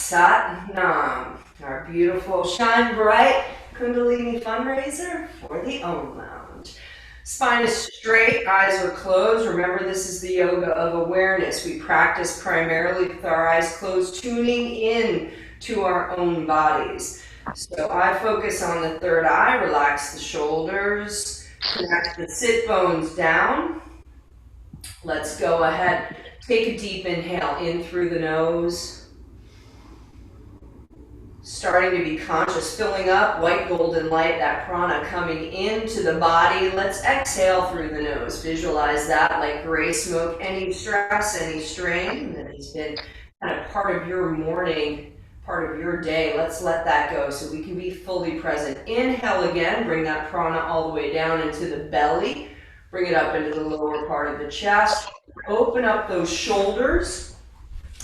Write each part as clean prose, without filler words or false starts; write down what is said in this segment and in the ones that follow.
Sat Nam, our beautiful shine bright Kundalini fundraiser for the Om Lounge. Spine is straight, eyes are closed. Remember, this is the yoga of awareness. We practice primarily with our eyes closed, tuning in to our own bodies. So I focus on the third eye, relax the shoulders, connect the sit bones down. Let's go ahead. Take a deep inhale in through the nose. Starting to be conscious, filling up white golden light, that prana coming into the body. Let's exhale through the nose. Visualize that like gray smoke. Any stress, any strain that has been kind of part of your morning, part of your day, let's let that go so we can be fully present. Inhale again, bring that prana all the way down into the belly. Bring it up into the lower part of the chest. Open up those shoulders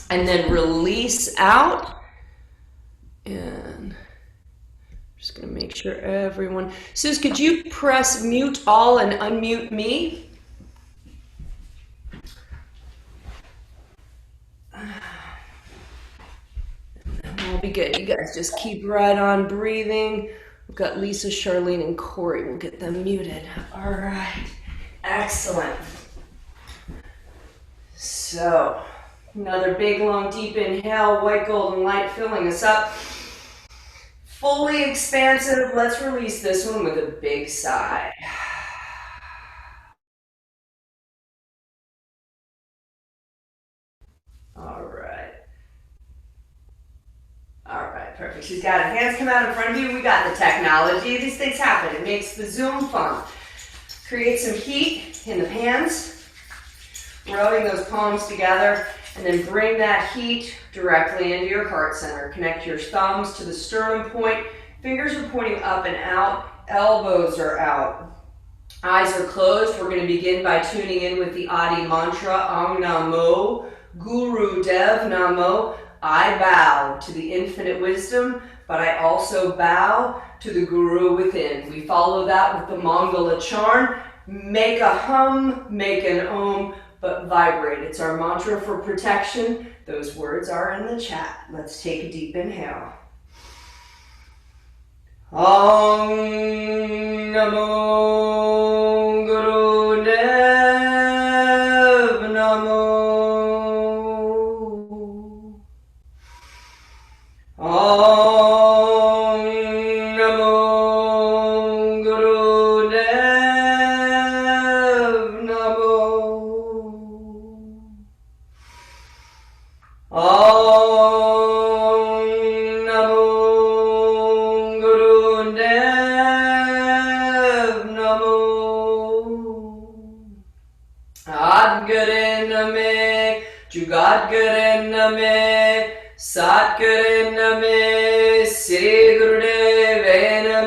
and then release out. And I'm just going to make sure everyone... Sus, could you press mute all and unmute me? And we'll be good. You guys just keep right on breathing. We've got Lisa, Charlene, and Corey. We'll get them muted. All right. Excellent. So, another big, long, deep inhale. White golden light filling us up. Fully expansive. Let's release this one with a big sigh. All right. All right, perfect. She's got her hands come out in front of you. We got the technology. These things happen. It makes the Zoom fun. Create some heat in the hands. Rubbing those palms together. And then bring that heat directly into your heart center. Connect your thumbs to the sternum point. Fingers are pointing up and out. Elbows are out. Eyes are closed. We're going to begin by tuning in with the Adi mantra. Om Namo Guru Dev Namo. I bow to the infinite wisdom, but I also bow to the Guru within. We follow that with the Mangala charn. Make a hum, make an om, but vibrate. It's our mantra for protection. Those words are in the chat. Let's take a deep inhale. Om Namo Guru Dev Namo. Om Namo Guru Dev Namo. Om Namo Guru Dev Namo. Adgare Name, Jugadgare Name, Satgare Name, Sri Gurudeve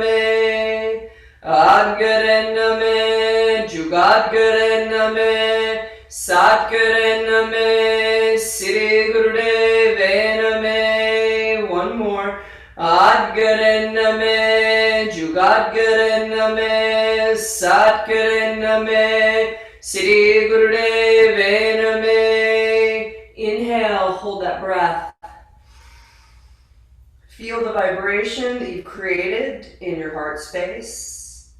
Name. Adgare Name, Jugadgare Name, Satgare Name, Sri Gurudeve Name. One more. Adgare Name, Jugadgare Name, Satgare Name, Sri Gurudeve Name. Inhale, hold that breath. Feel the vibration that you've created in your heart space.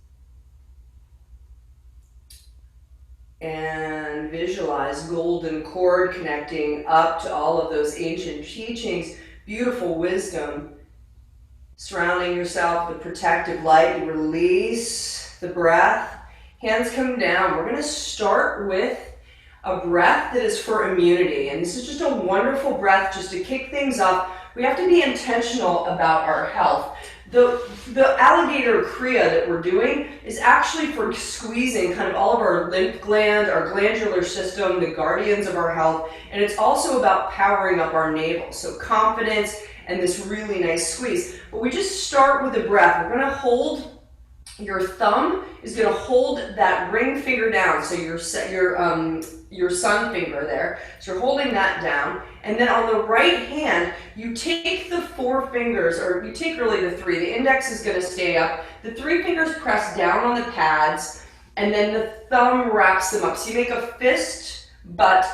And visualize golden cord connecting up to all of those ancient teachings, beautiful wisdom, surrounding yourself with protective light. You release the breath. Hands come down. We're going to start with a breath that is for immunity. And this is just a wonderful breath just to kick things off. We have to be intentional about our health. The alligator kriya that we're doing is actually for squeezing kind of all of our lymph gland, our glandular system, the guardians of our health. And it's also about powering up our navel. So confidence and this really nice squeeze. But we just start with a breath. We're going to hold. Your thumb is going to hold that ring finger down, so your sun finger there. So you're holding that down, and then on the right hand, you take the four fingers, or you take really the three. The index is going to stay up. The three fingers press down on the pads, and then the thumb wraps them up. So you make a fist but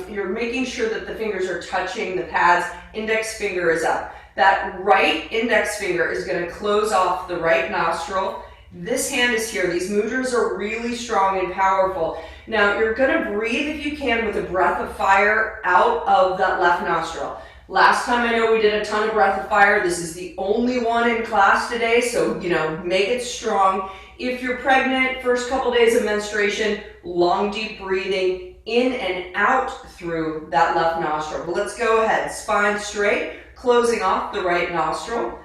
you're making sure that the fingers are touching the pads. Index finger is up. That right index finger is going to close off the right nostril. This hand is here. These mudras are really strong and powerful. Now you're going to breathe if you can with a breath of fire out of that left nostril. Last time I know we did a ton of breath of fire. This is the only one in class today, so make it strong. If you're pregnant, first couple days of menstruation, long deep breathing in and out through that left nostril. But let's go ahead, spine straight, closing off the right nostril.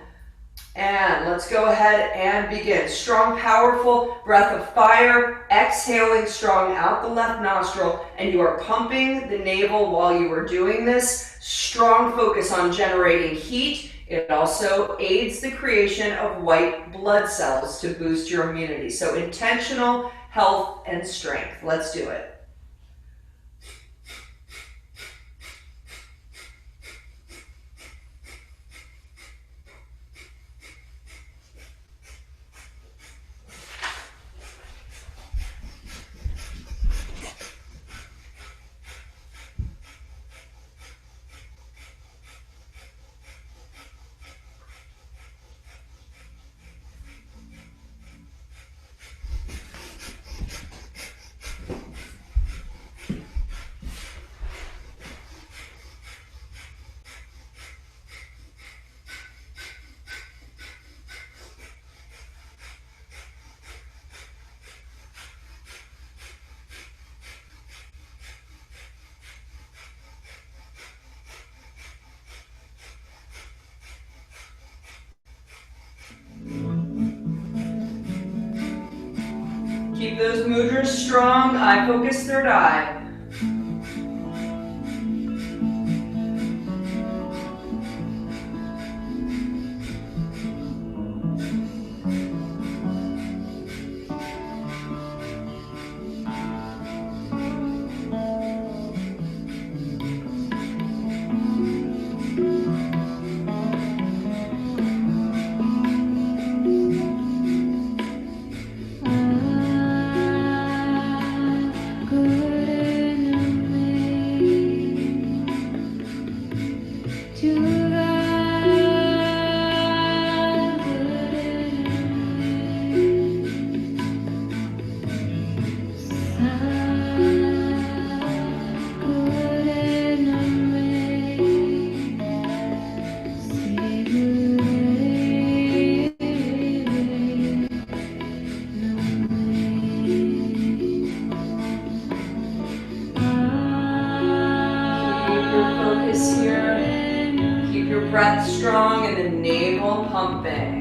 And let's go ahead and begin. Strong, powerful breath of fire, exhaling strong out the left nostril, and you are pumping the navel while you are doing this. Strong focus on generating heat. It also aids the creation of white blood cells to boost your immunity. So intentional health and strength. Let's do it. Keep those mudras strong. Eye focus, third eye. Breath strong and the navel pumping.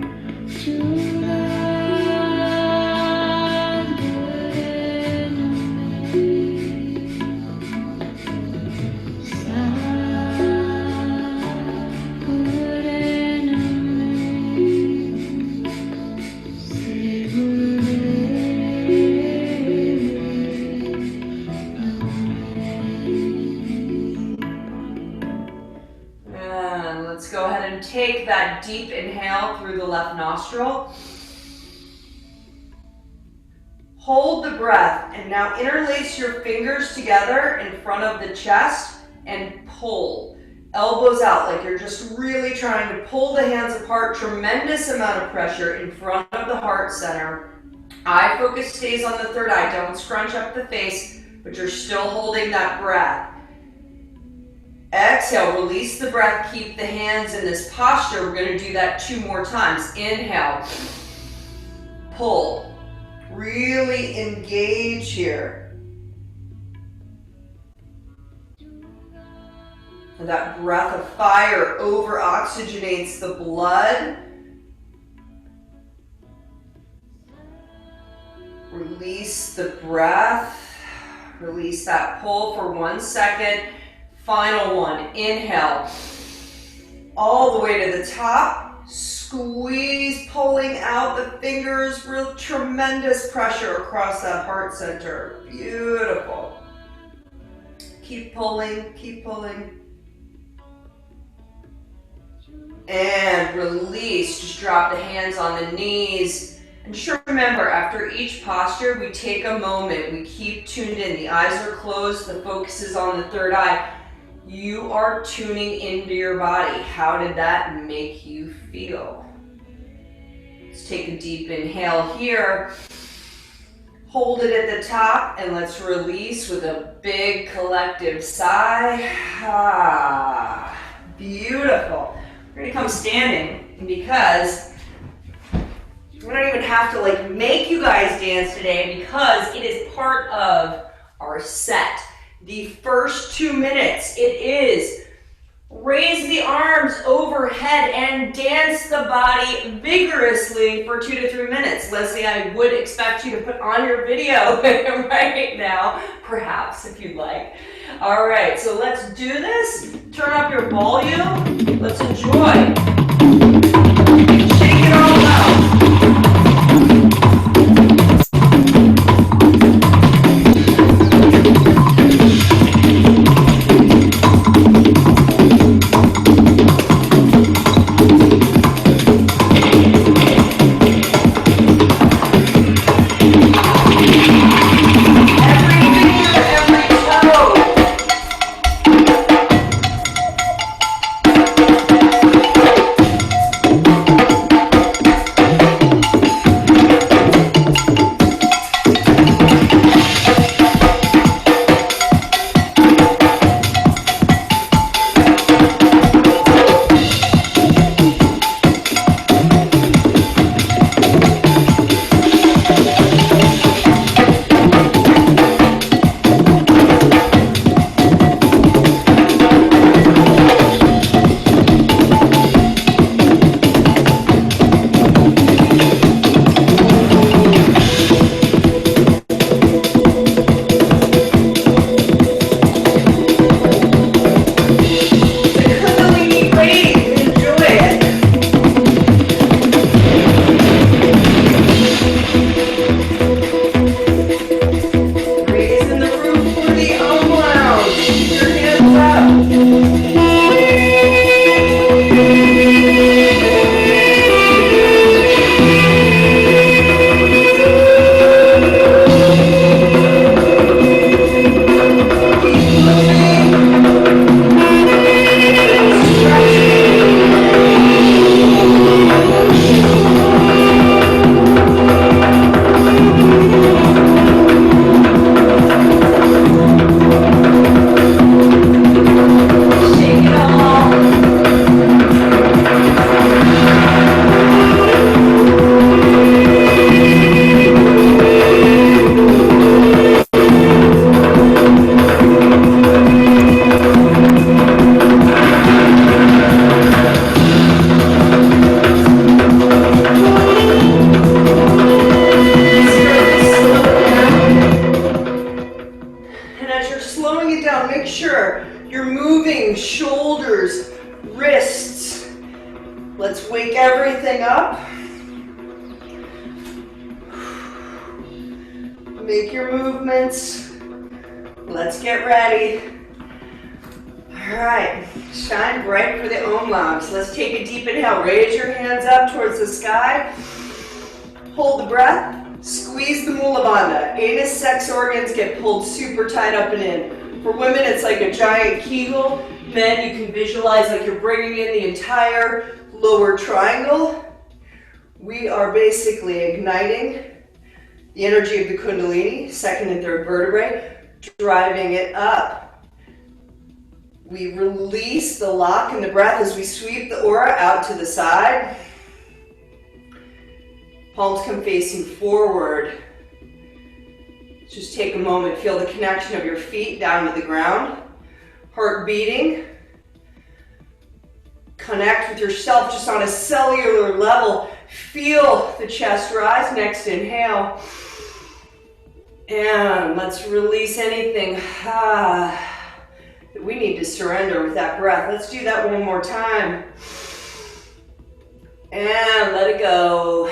Let's go ahead and take that deep inhale through the left nostril. Hold the breath and now interlace your fingers together in front of the chest and pull. Elbows out like you're just really trying to pull the hands apart. Tremendous amount of pressure in front of the heart center. Eye focus stays on the third eye. Don't scrunch up the face, but you're still holding that breath. Exhale, release the breath, keep the hands in this posture. We're going to do that 2 more times. Inhale, pull, really engage here. And that breath of fire over-oxygenates the blood. Release the breath, release that pull for 1 second. Final one, inhale, all the way to the top, squeeze, pulling out the fingers, real tremendous pressure across that heart center. Beautiful. Keep pulling, keep pulling. And release, just drop the hands on the knees. And just remember, after each posture, we take a moment, we keep tuned in. The eyes are closed, the focus is on the third eye. You are tuning into your body. How did that make you feel? Let's take a deep inhale here. Hold it at the top, and let's release with a big collective sigh. Ah, beautiful. We're gonna come standing because we don't even have to like make you guys dance today because it is part of our set. The first 2 minutes, it is raise the arms overhead and dance the body vigorously for 2 to 3 minutes. Leslie, I would expect you to put on your video right now, perhaps, if you'd like. All right, so let's do this. Turn up your volume. Let's enjoy. Shake it all out. Make your movements. Let's get ready. All right, shine bright for the Om Lam. Let's take a deep inhale. Raise your hands up towards the sky. Hold the breath. Squeeze the Mula Bandha. Anus, sex organs get pulled super tight up and in. For women, it's like a giant Kegel. Men, you can visualize like you're bringing in the entire lower triangle. We are basically igniting the energy of the Kundalini, second and third vertebrae, driving it up. We release the lock in the breath as we sweep the aura out to the side. Palms come facing forward. Just take a moment, feel the connection of your feet down to the ground. Heart beating. Connect with yourself just on a cellular level. Feel the chest rise. Next inhale. And let's release anything that we need to surrender with that breath. Let's do that one more time. And let it go.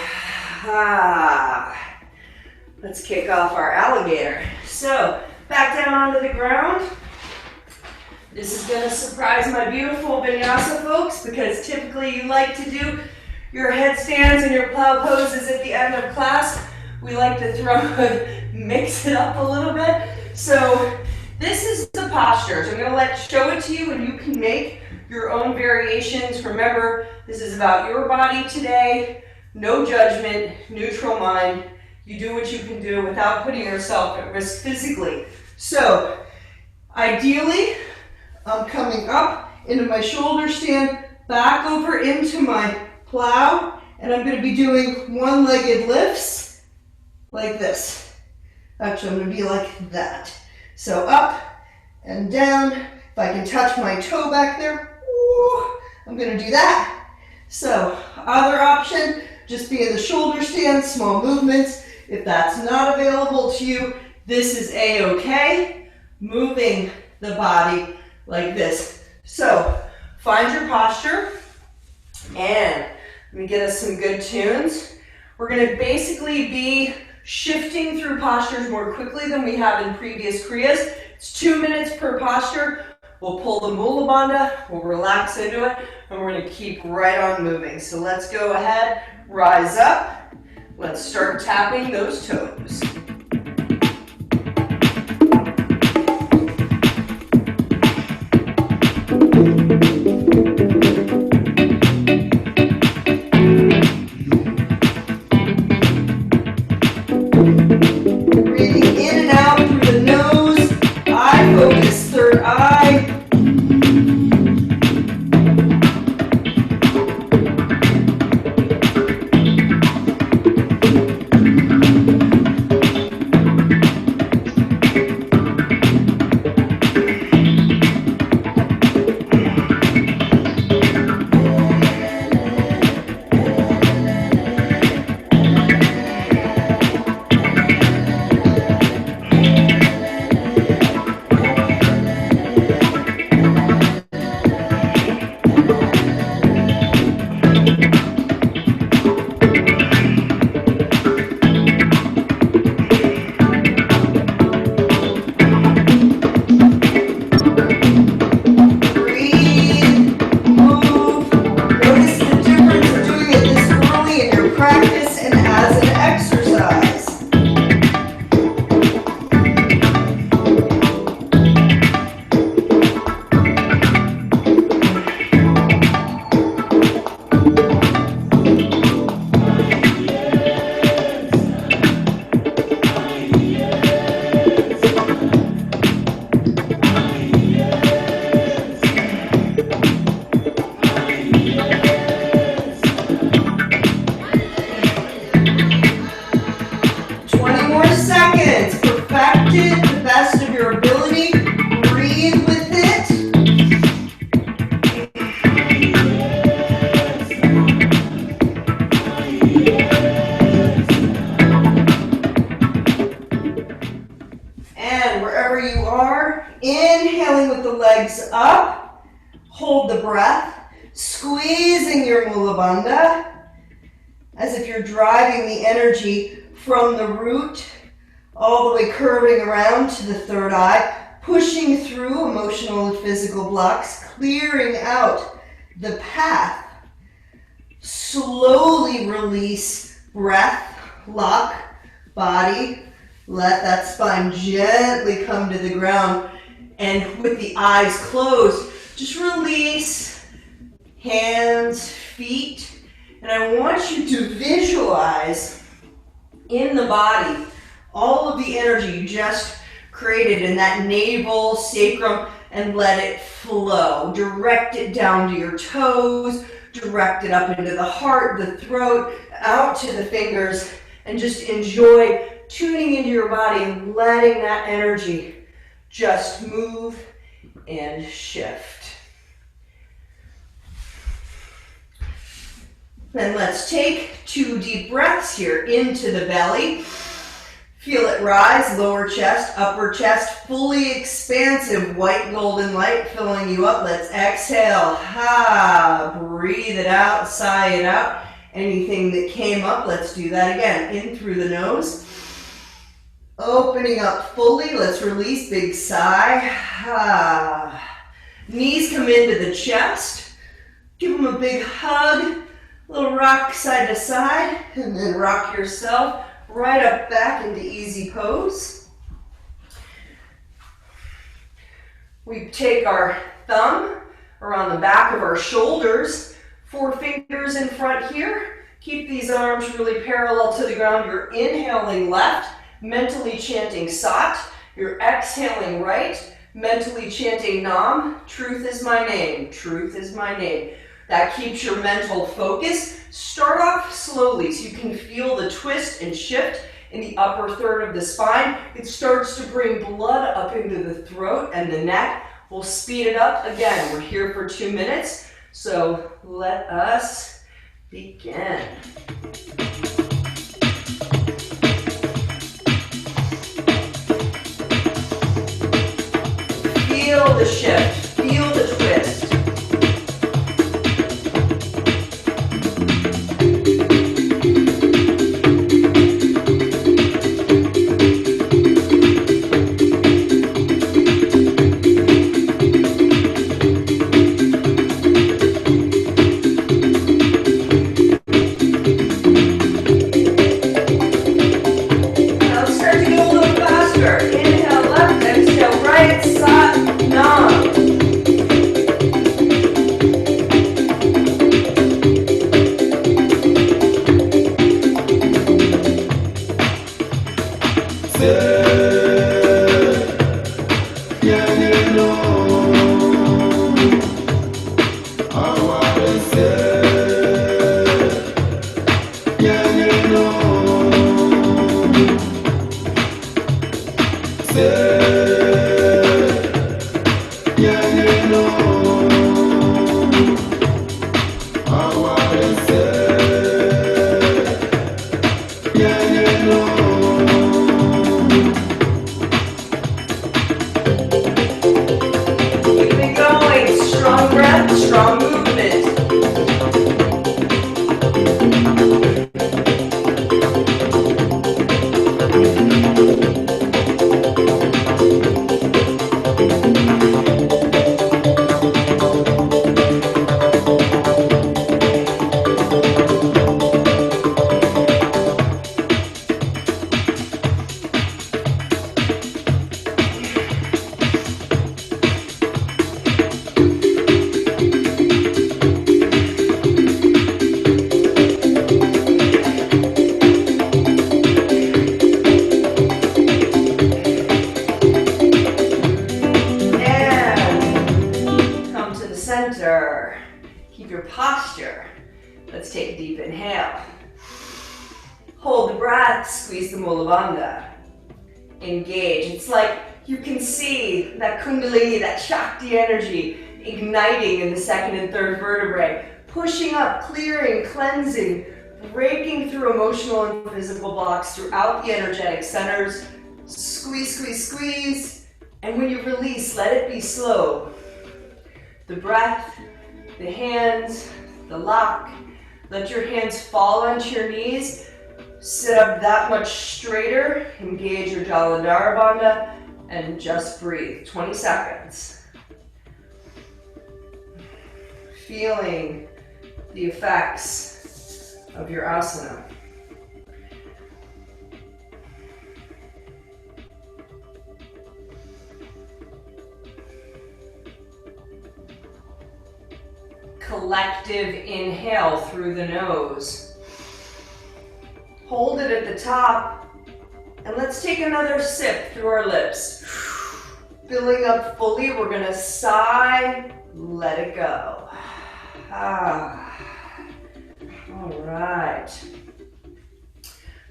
Let's kick off our alligator. So, back down onto the ground. This is going to surprise my beautiful vinyasa folks because typically you like to do your headstands and your plow poses at the end of class. We like to mix it up a little bit. So this is the posture. So I'm going to show it to you, and you can make your own variations. Remember, this is about your body today. No judgment, neutral mind. You do what you can do without putting yourself at risk physically. So ideally, I'm coming up into my shoulder stand, back over into my plow, and I'm going to be doing one-legged lifts like this. Actually, I'm going to be like that. So up and down. If I can touch my toe back there, I'm going to do that. So other option, just be in the shoulder stand, small movements. If that's not available to you, this is a-okay. Moving the body like this. So find your posture, and let me get us some good tunes. We're going to basically be shifting through postures more quickly than we have in previous Kriyas. It's 2 minutes per posture. We'll pull the Mula Bandha, we'll relax into it, and we're going to keep right on moving. So let's go ahead, rise up. Let's start tapping those toes. Breathing in and out through the nose, eye focus, third eye. Practice and as an exercise. Inhaling with the legs up, hold the breath, squeezing your Mula Bandha as if you're driving the energy from the root all the way curving around to the third eye, pushing through emotional and physical blocks, clearing out the path. Slowly release breath, lock, body, let that spine gently come to the ground. And with the eyes closed, just release hands, feet. And I want you to visualize in the body all of the energy you just created in that navel, sacrum, and let it flow. Direct it down to your toes, direct it up into the heart, the throat, out to the fingers, and just enjoy tuning into your body and letting that energy just move and shift. Then let's take 2 deep breaths here into the belly. Feel it rise, lower chest, upper chest, fully expansive, white golden light filling you up. Let's exhale. Ha, breathe it out, sigh it out. Anything that came up, let's do that again. In through the nose. Opening up fully, let's release, big sigh. Ha. Knees come into the chest. Give them a big hug. Little rock side to side, and then rock yourself right up back into easy pose. We take our thumb around the back of our shoulders, 4 fingers in front here. Keep these arms really parallel to the ground. You're inhaling left, mentally chanting Sat. You're exhaling right, mentally chanting Nam. Truth is my name, truth is my name. That keeps your mental focus. Start off slowly so you can feel the twist and shift in the upper third of the spine. It starts to bring blood up into the throat and the neck. We'll speed it up. Again, we're here for 2 minutes, so let us begin. Feel the shift, feel the twist. Keep your posture. Let's take a deep inhale. Hold the breath, squeeze the Mula Bandha. Engage. It's like you can see that Kundalini, that Shakti energy igniting in the second and third vertebrae, pushing up, clearing, cleansing, breaking through emotional and physical blocks throughout the energetic centers. Squeeze, squeeze, squeeze. And when you release, let it be slow. The breath, the hands, the lock. Let your hands fall onto your knees. Sit up that much straighter. Engage your Jalandhara Bandha and just breathe. 20 seconds. Feeling the effects of your asana. Collective inhale through the nose. Hold it at the top, and let's take another sip through our lips. Filling up fully, we're gonna sigh, let it go. All right.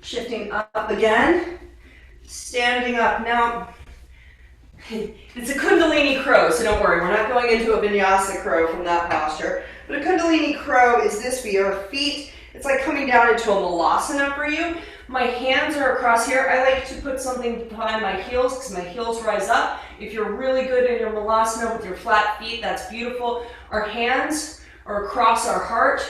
Shifting up again, standing up. Now, it's a Kundalini crow, so don't worry, we're not going into a vinyasa crow from that posture. But a Kundalini crow is this view. Our feet, it's like coming down into a malasana for you. My hands are across here. I like to put something behind my heels because my heels rise up. If you're really good in your malasana with your flat feet, that's beautiful. Our hands are across our heart.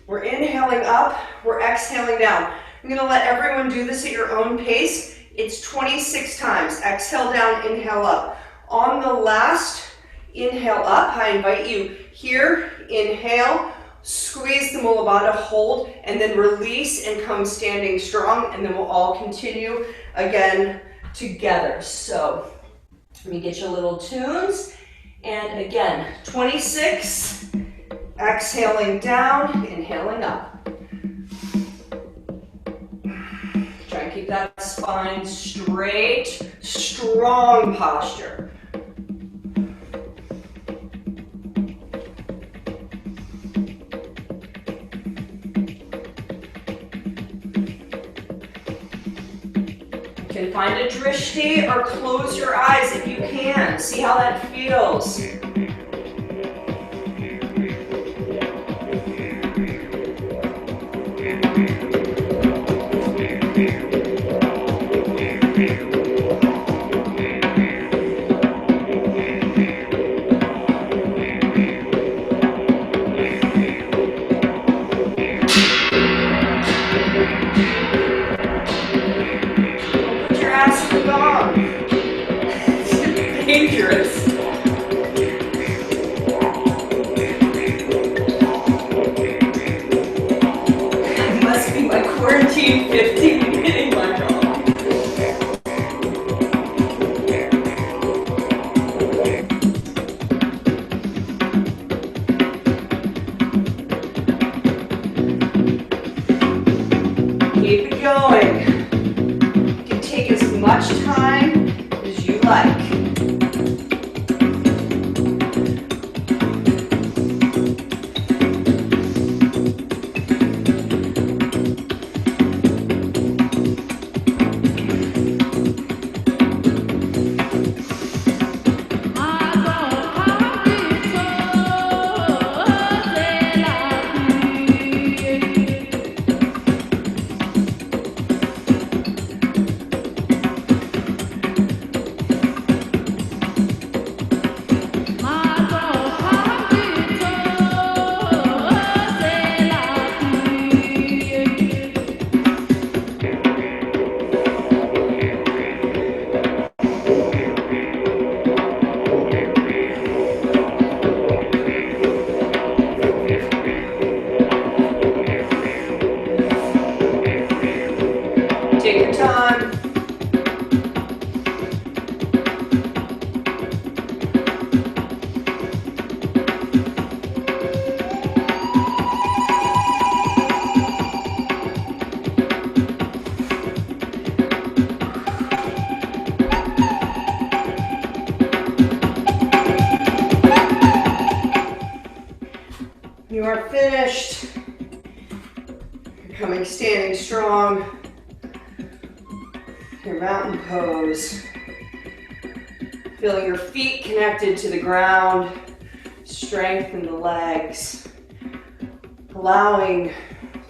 We're inhaling up, we're exhaling down. I'm gonna let everyone do this at your own pace. It's 26 times. Exhale down, inhale up. On the last inhale up, I invite you here, inhale, Squeeze the Mula Bandha, hold, and then release and come standing strong, and then we'll all continue again together. So let me get you a little tunes. And again, 26, exhaling down, inhaling up. Try and keep that spine straight, strong posture. You can find a drishti or close your eyes if you can. See how that feels. Dangerous. It must be my quarantine 15 hitting my jaw. Keep it going. You can take as much time as you like. Take your time. You are finished. You're coming standing strong. Your mountain pose. Feeling your feet connected to the ground. Strengthen the legs. Allowing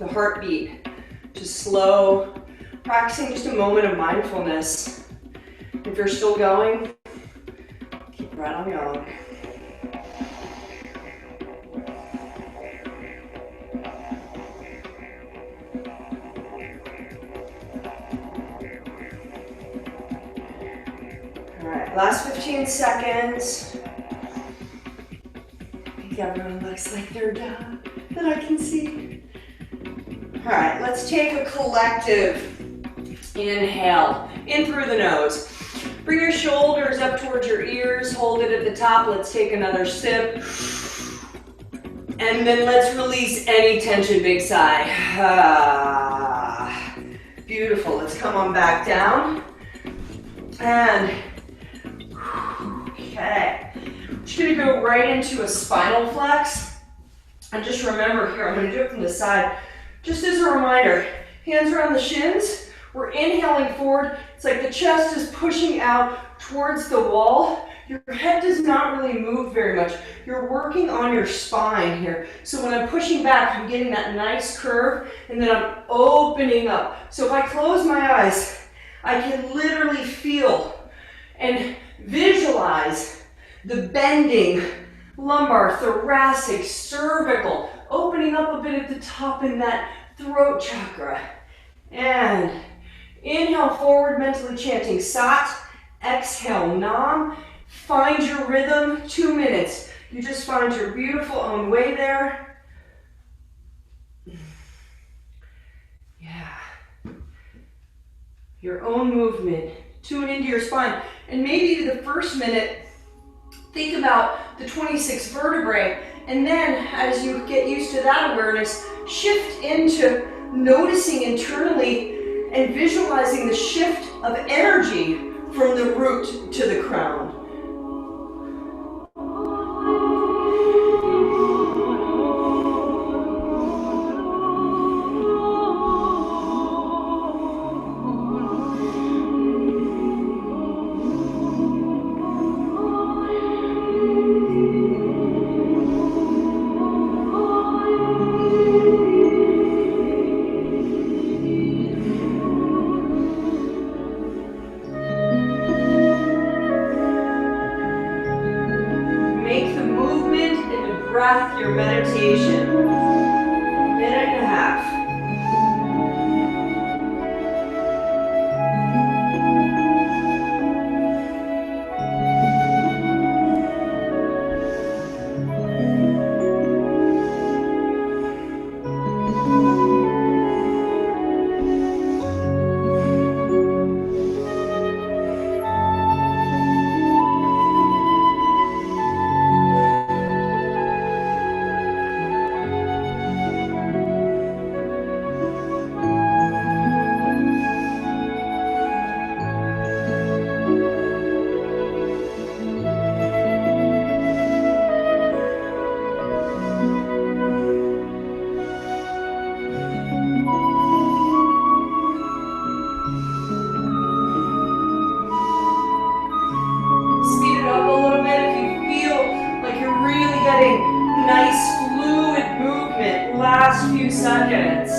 the heartbeat to slow. Practicing just a moment of mindfulness. If you're still going, keep right on going. Last 15 seconds. I think everyone looks like they're done that I can see. All right, let's take a collective inhale in through the nose. Bring your shoulders up towards your ears. Hold it at the top. Let's take another sip. And then let's release any tension. Big sigh. Beautiful. Let's come on back down. And okay, just gonna go right into a spinal flex. And just remember here, I'm gonna do it from the side. Just as a reminder, hands around the shins. We're inhaling forward. It's like the chest is pushing out towards the wall. Your head does not really move very much. You're working on your spine here. So when I'm pushing back, I'm getting that nice curve, and then I'm opening up. So if I close my eyes, I can literally feel and visualize the bending, lumbar, thoracic, cervical, opening up a bit at the top in that throat chakra. And inhale forward, mentally chanting Sat. Exhale, Nam. Find your rhythm, 2 minutes. You just find your beautiful own way there. your own movement. Tune into your spine. And maybe the first minute, think about the 26 vertebrae. And then as you get used to that awareness, shift into noticing internally and visualizing the shift of energy from the root to the crown. Your meditation. Minute and a half. Last few seconds.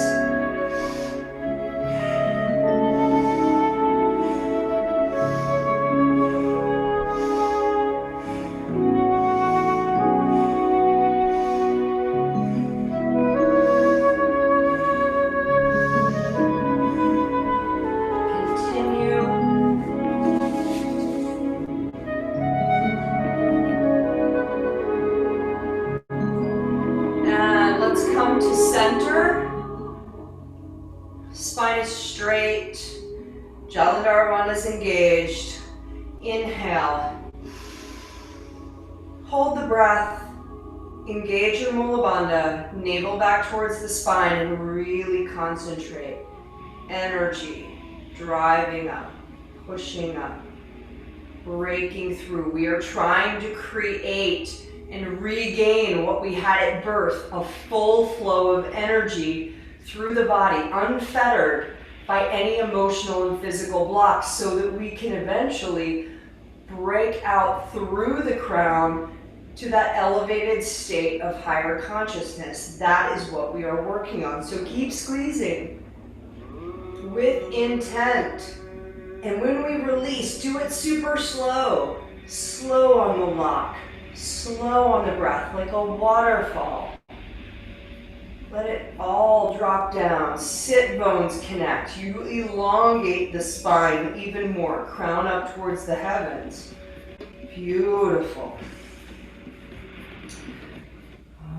Continue. And let's come to center. Spine is straight. Jalandhara is engaged. Inhale. Hold the breath. Engage your Mula Bandha. Navel back towards the spine and really concentrate. Energy. Driving up. Pushing up. Breaking through. We are trying to create and regain what we had at birth, a full flow of energy through the body, unfettered by any emotional and physical blocks, so that we can eventually break out through the crown to that elevated state of higher consciousness. That is what we are working on. So keep squeezing with intent. And when we release, do it super slow. Slow on the lock. Slow on the breath, like a waterfall. Let it all drop down. Sit bones connect. You elongate the spine even more. Crown up towards the heavens. Beautiful.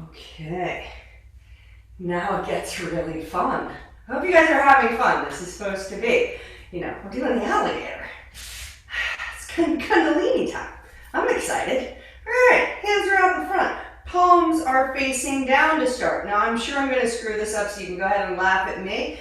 Okay. Now it gets really fun. I hope you guys are having fun. This is supposed to be, we're doing the alligator. It's Kundalini time. I'm excited. All right, hands are out in front. Palms are facing down to start. Now I'm sure I'm going to screw this up, so you can go ahead and laugh at me.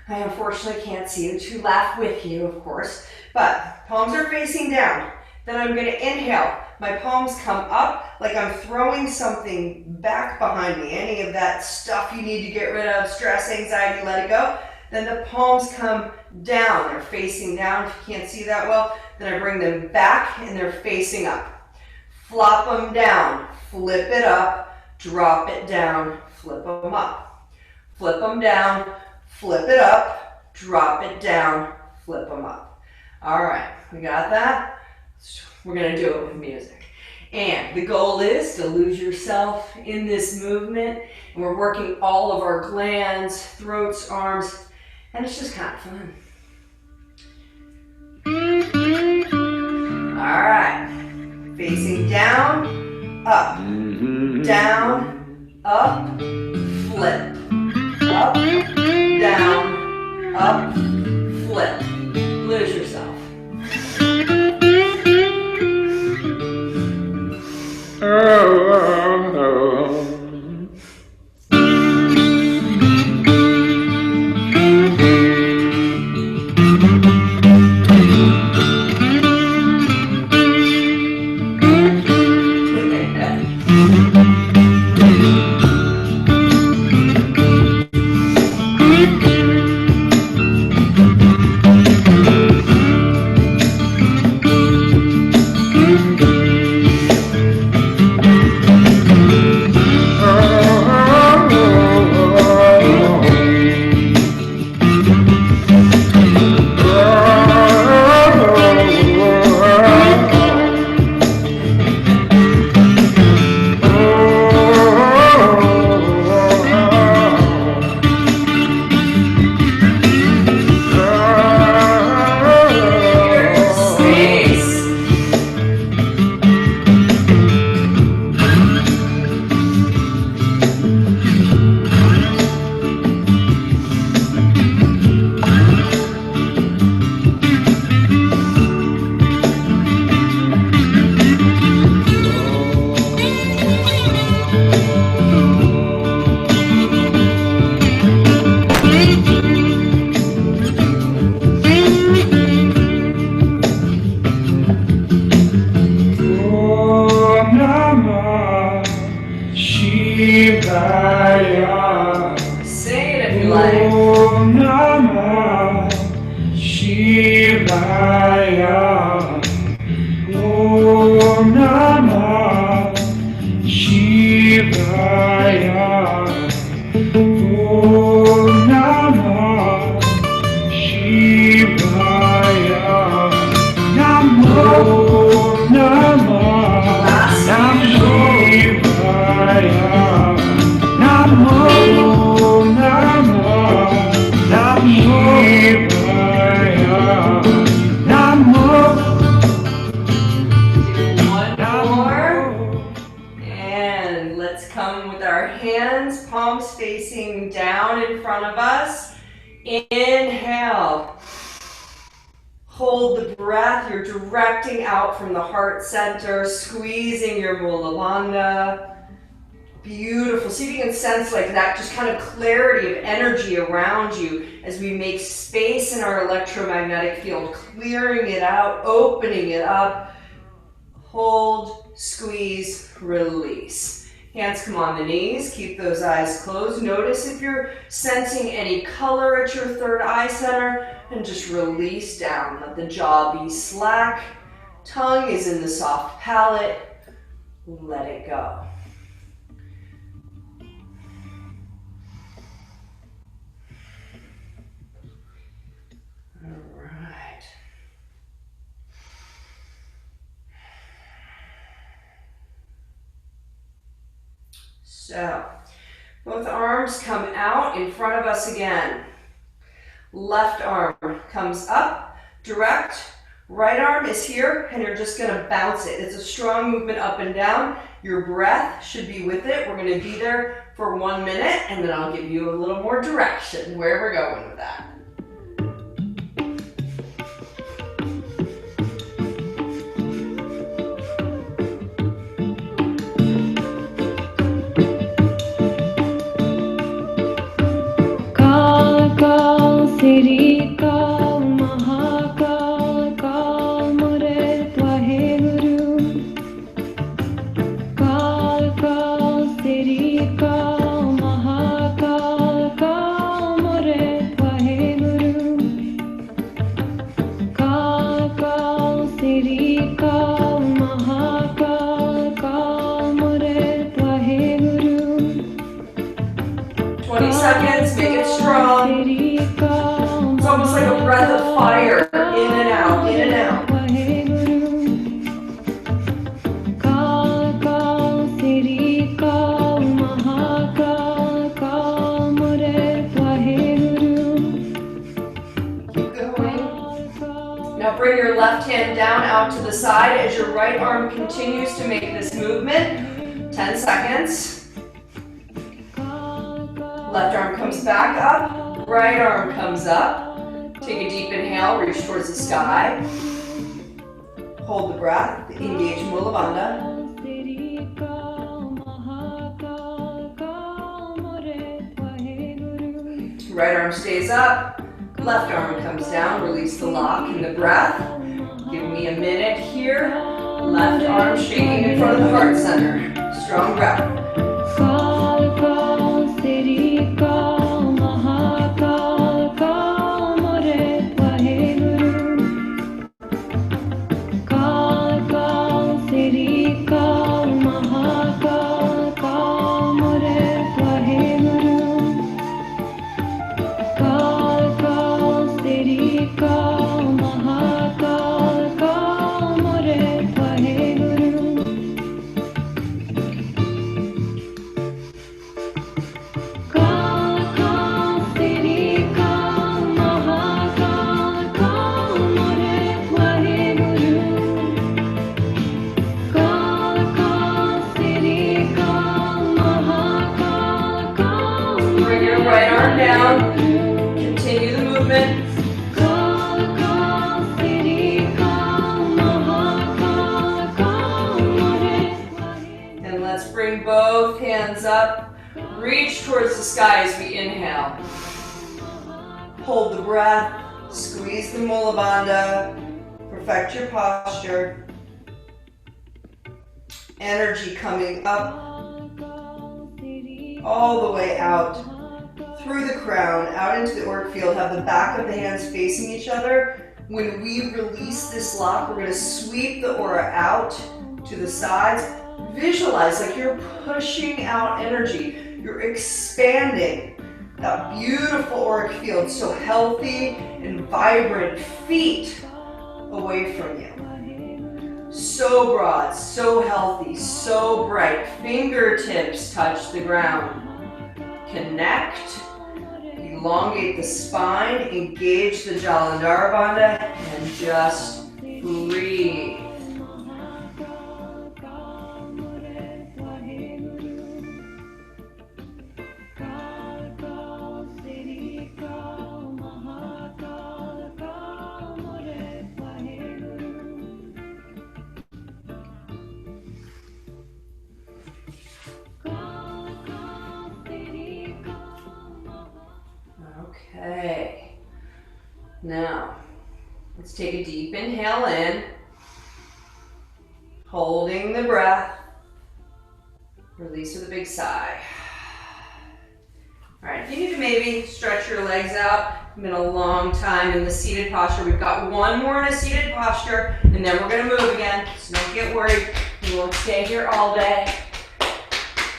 I unfortunately can't see you to laugh with you, of course. But palms are facing down. Then I'm going to inhale. My palms come up like I'm throwing something back behind me. Any of that stuff you need to get rid of, stress, anxiety, let it go. Then the palms come down. They're facing down. If you can't see that well, then I bring them back and they're facing up. Flop them down, flip it up, drop it down, flip them up. Flip them down, flip it up, drop it down, flip them up. All right, we got that? We're gonna do it with music. And the goal is to lose yourself in this movement. And we're working all of our glands, throats, arms, and it's just kind of fun. All right. Facing down, up, down, up, flip, up, down, up, flip, Sing it if you like. Om Namah Shivaya. Om Namah Shivaya. Om Namah Shivaya. Namo Namah Shivaya. Namo Namah Shivaya. Namo. Do one more. And let's come with our hands, palms facing down in front of us. Inhale. Hold the breath. You're directing out from the heart center, squeezing your Mula Bandha. Beautiful. See if you can sense like that, just kind of clarity of energy around you as we make space in our electromagnetic field, clearing it out, opening it up. Hold, squeeze, release. Hands come on the knees. Keep those eyes closed. Notice if you're sensing any color at your third eye center, and just release down. Let the jaw be slack. Tongue is in the soft palate. Let it go. All right. So, both arms come out in front of us again. Left arm comes up, direct. Right arm is here, and you're just gonna bounce it. It's a strong movement up and down. Your breath should be with it. We're gonna be there for 1 minute, and then I'll give you a little more direction where we're going with that. Siri Kal Mahakal Kal Mure Twahe Guru Kal Siri Kal Mahakal Kal Mure Twahe Guru Kal Siri Kal Mahakal Kal Mure Twahe Guru. 20 seconds, make it strong. It's almost like a breath of fire, in and out, in and out. Keep going. Now bring your left hand down out to the side as your right arm continues to make this movement. 10 seconds. Left arm comes back up, right arm comes up. Take a deep inhale, reach towards the sky. Hold the breath, engage Mula Bandha. Right arm stays up, left arm comes down, release the lock and the breath. Give me a minute here. Left arm shaking in front of the heart center. Strong breath. Bring your right arm down. Continue the movement. And let's bring both hands up. Reach towards the sky as we inhale. Hold the breath. Squeeze the Mula Bandha. Perfect your posture. Energy coming up. All the way out. Through the crown, out into the auric field. Have the back of the hands facing each other. When we release this lock, we're going to sweep the aura out to the sides. Visualize like you're pushing out energy. You're expanding that beautiful auric field, so healthy and vibrant. Feet away from you. So broad, so healthy, so bright. Fingertips touch the ground. Connect. Elongate the spine. Engage the Jalandhara Bandha. And just breathe. Okay, now let's take a deep inhale in, holding the breath, release with a big sigh. All right, if you need to maybe stretch your legs out, it's been a long time in the seated posture. We've got one more in a seated posture, and then we're gonna move again, so don't get worried. We won't stay here all day.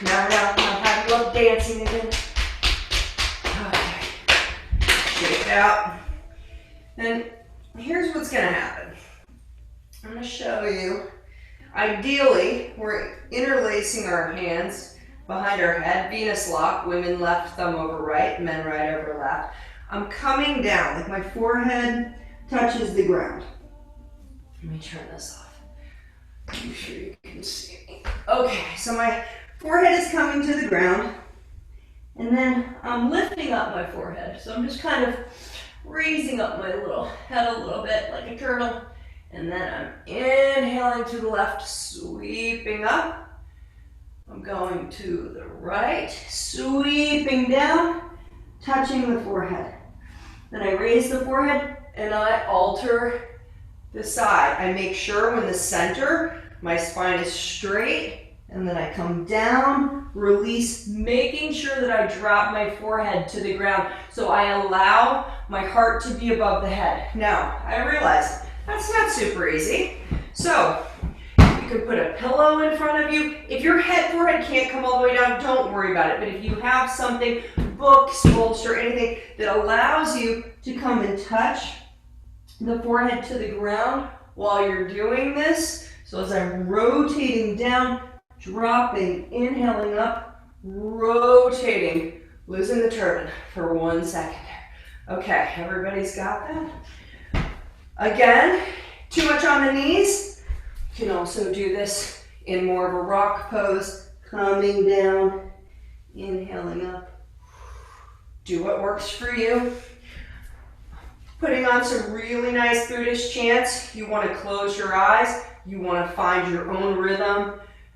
No, I'll have you up dancing again. Shake it out. And here's what's going to happen. I'm going to show you. Ideally, we're interlacing our hands behind our head. Venus lock. Women left thumb over right, men right over left. I'm coming down, like my forehead touches the ground. Let me turn this off. I'm sure you can see me. Okay, so my forehead is coming to the ground. And then I'm lifting up my forehead. So I'm just kind of raising up my little head a little bit like a turtle. And then I'm inhaling to the left, sweeping up. I'm going to the right, sweeping down, touching the forehead. Then I raise the forehead and I alter the side. I make sure when the center, my spine is straight. And then I come down, release, making sure that I drop my forehead to the ground. So I allow my heart to be above the head. Now, I realize that's not super easy. So you can put a pillow in front of you. If your forehead can't come all the way down, don't worry about it. But if you have something, books, bolster, anything that allows you to come and touch the forehead to the ground while you're doing this. So as I'm rotating down, dropping, inhaling up, rotating, losing the turban for 1 second. Okay, everybody's got that? Again, too much on the knees. You can also do this in more of a rock pose, coming down, inhaling up. Do what works for you. Putting on some really nice Buddhist chants. You want to close your eyes. You want to find your own rhythm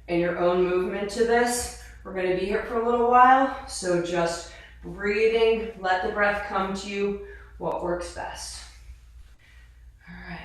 and your own movement to this. We're going to be here for a little while, so just Breathing, let the breath come to you, what works best. All right.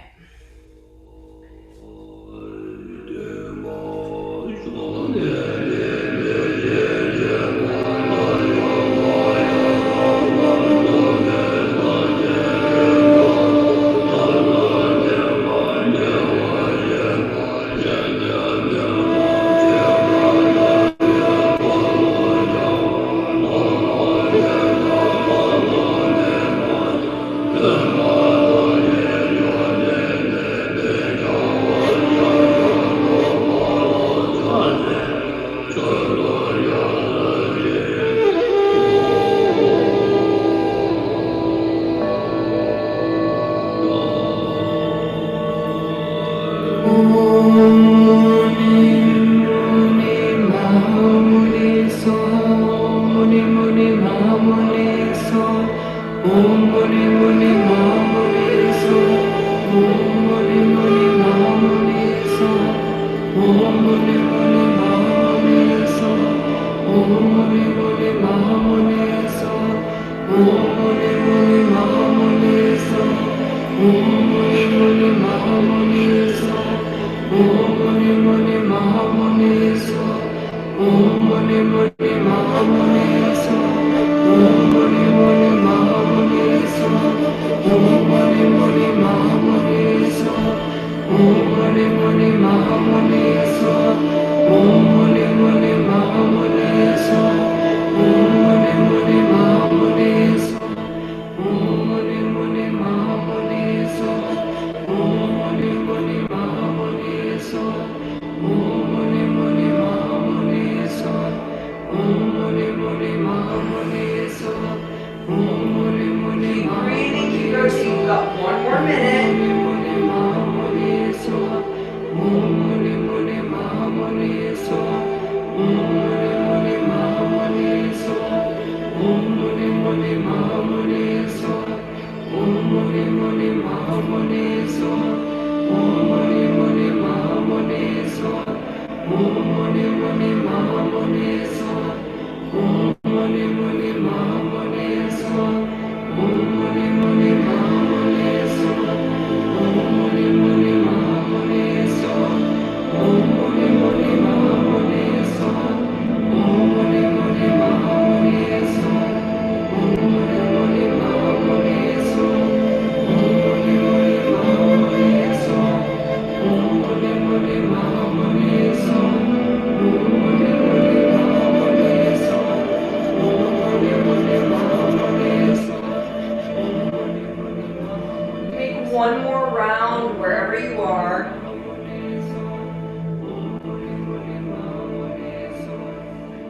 One more round wherever you are.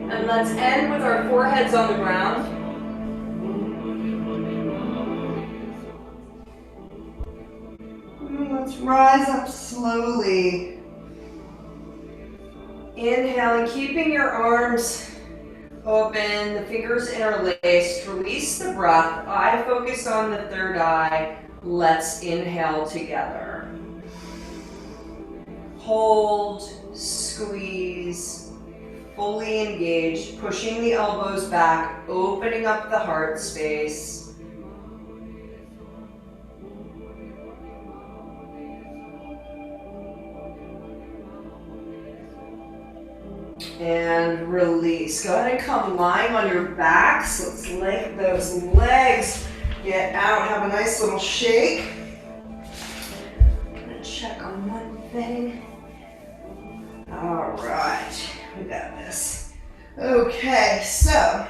And let's end with our foreheads on the ground. Let's rise up slowly. Inhaling, keeping your arms open, the fingers interlaced. Release the breath. Eye focus on the third eye. Let's inhale together. Hold, squeeze, fully engaged, pushing the elbows back, opening up the heart space. And release. Go ahead and come lying on your backs. Let's let those legs get out. Have a nice little shake. I'm gonna check on one thing. All right, we got this. Okay, so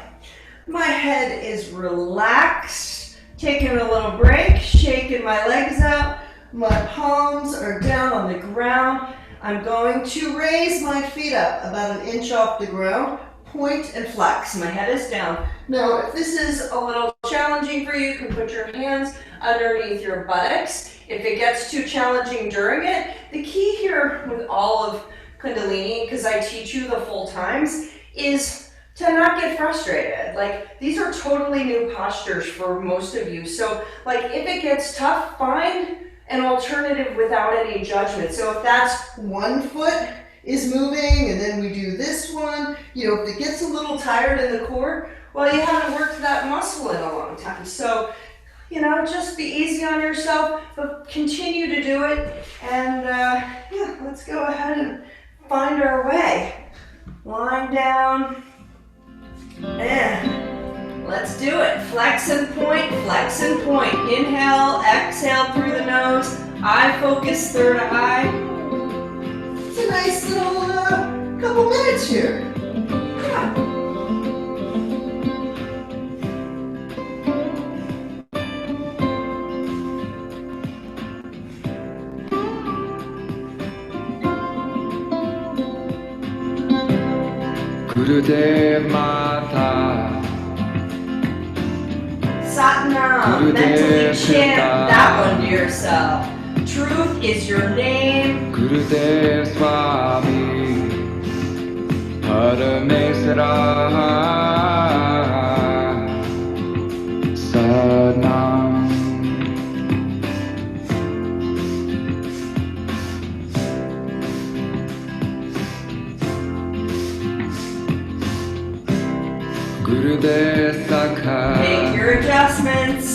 my head is relaxed, taking a little break, shaking my legs out. My palms are down on the ground. I'm going to raise my feet up about 1 inch off the ground, point and flex. My head is down. Now, if this is a little challenging for you, you can put your hands underneath your buttocks. If it gets too challenging during it, the key here with all of Kundalini, because I teach you the full times, is to not get frustrated. Like, these are totally new postures for most of you. So, like, if it gets tough, find an alternative without any judgment. So if that's one foot is moving and then we do this one, if it gets a little tired in the core, well, you haven't worked that muscle in a long time. So, just be easy on yourself, but continue to do it. And let's go ahead and find our way. Lying down, and let's do it. Flex and point, flex and point. Inhale, exhale through the nose. Eye focus, third eye. It's a nice little couple minutes here. Yeah. Gurudev Mata Satnam, mentally chant that one to yourself. Truth is your name. Gurudev Swami Parameswara Satnam Gurudev Sakha Make your adjustments.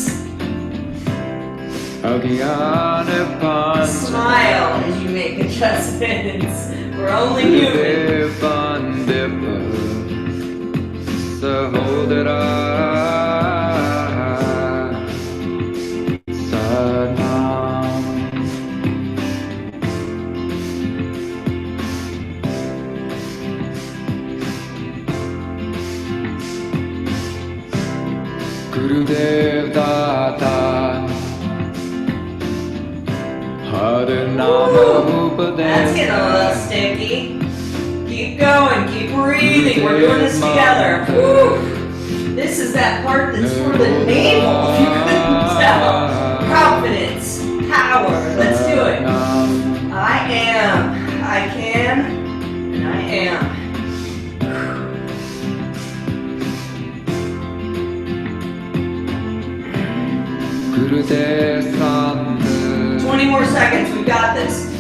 Agyana Pancha Smile as you make adjustments. We're only human. Gurudev Pandipa Sahodara Satnam Gurudev Data Harinama That's getting a little sticky. Keep going, keep breathing. We're doing this together. Woo. This is that part that's for the navel, if you couldn't tell. Confidence, power. Let's do it. I am, I can, and I am. Gurudev Sandhu 20 more seconds, we got this.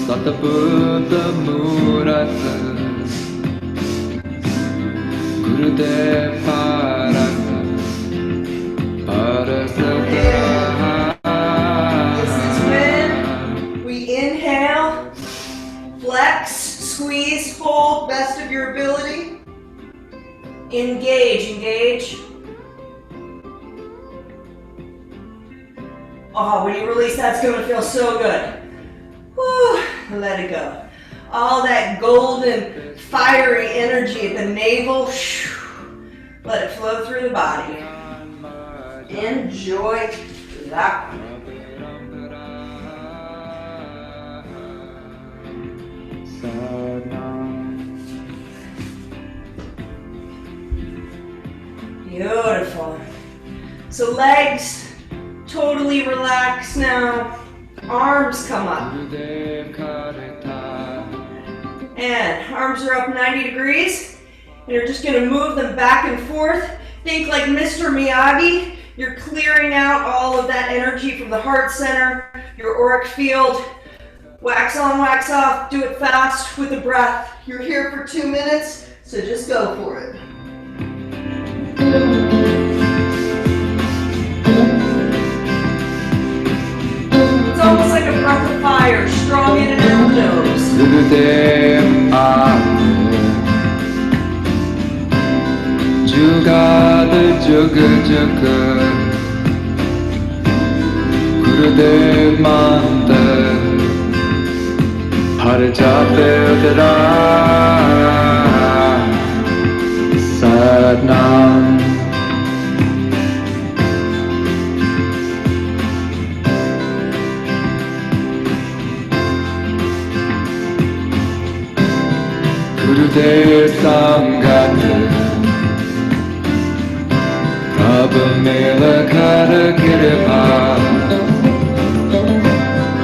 Satabuddha Murata Gurudev Parasa Parasatara This is when we inhale, flex, squeeze, hold, best of your ability. Engage, engage. Oh, when you release, that's going to feel so good. Whew, let it go. All that golden, fiery energy at the navel, let it flow through the body. Enjoy that one. Beautiful. So legs totally relax now. Arms come up. And arms are up 90 degrees. And you're just going to move them back and forth. Think like Mr. Miyagi. You're clearing out all of that energy from the heart center, your auric field. Wax on, wax off. Do it fast with the breath. You're here for 2 minutes, so just go for it. It's almost like a breath of fire, strong in and out the nose. Gurudev Aame Jugad Juga Juga Gurudev Manta Har Jape Udara Satnam Gurudev Sangat Prabhu Mela Kara Kirpa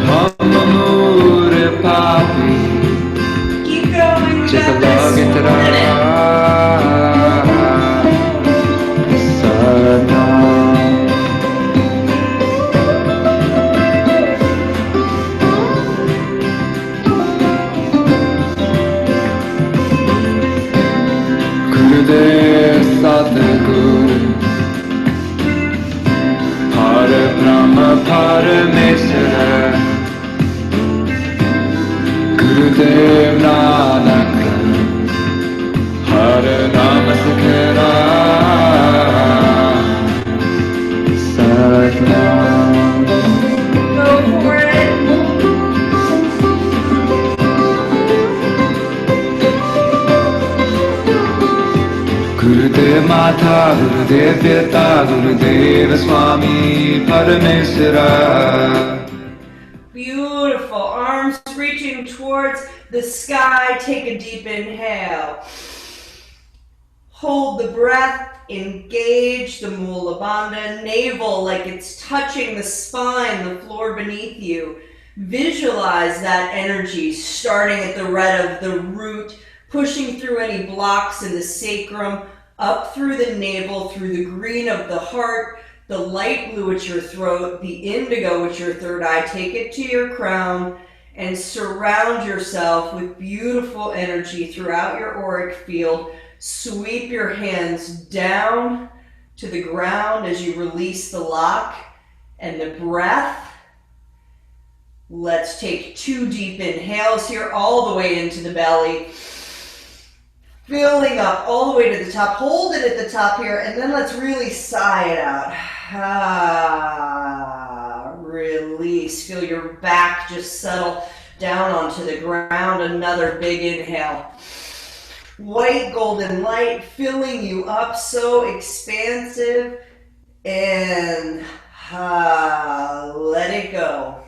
Hamamure Papi Keep going, we got this. Chikalagitara We're in it. Satnam Gurudev Mata, Gurudev Pita, Gurudev Swami Parameswara. Beautiful. Arms reaching towards the sky. Take a deep inhale. Hold the breath. Engage the Mula Bandha. Navel like it's touching the spine, the floor beneath you. Visualize that energy starting at the red of the root, pushing through any blocks in the sacrum, up through the navel, through the green of the heart, the light blue at your throat, the indigo at your third eye. Take it to your crown and surround yourself with beautiful energy throughout your auric field. Sweep your hands down to the ground as you release the lock and the breath. Let's take 2 deep inhales here, all the way into the belly. Filling up all the way to the top. Hold it at the top here, and then let's really sigh it out. Release. Feel your back just settle down onto the ground. Another big inhale. White golden light filling you up, so expansive. And let it go.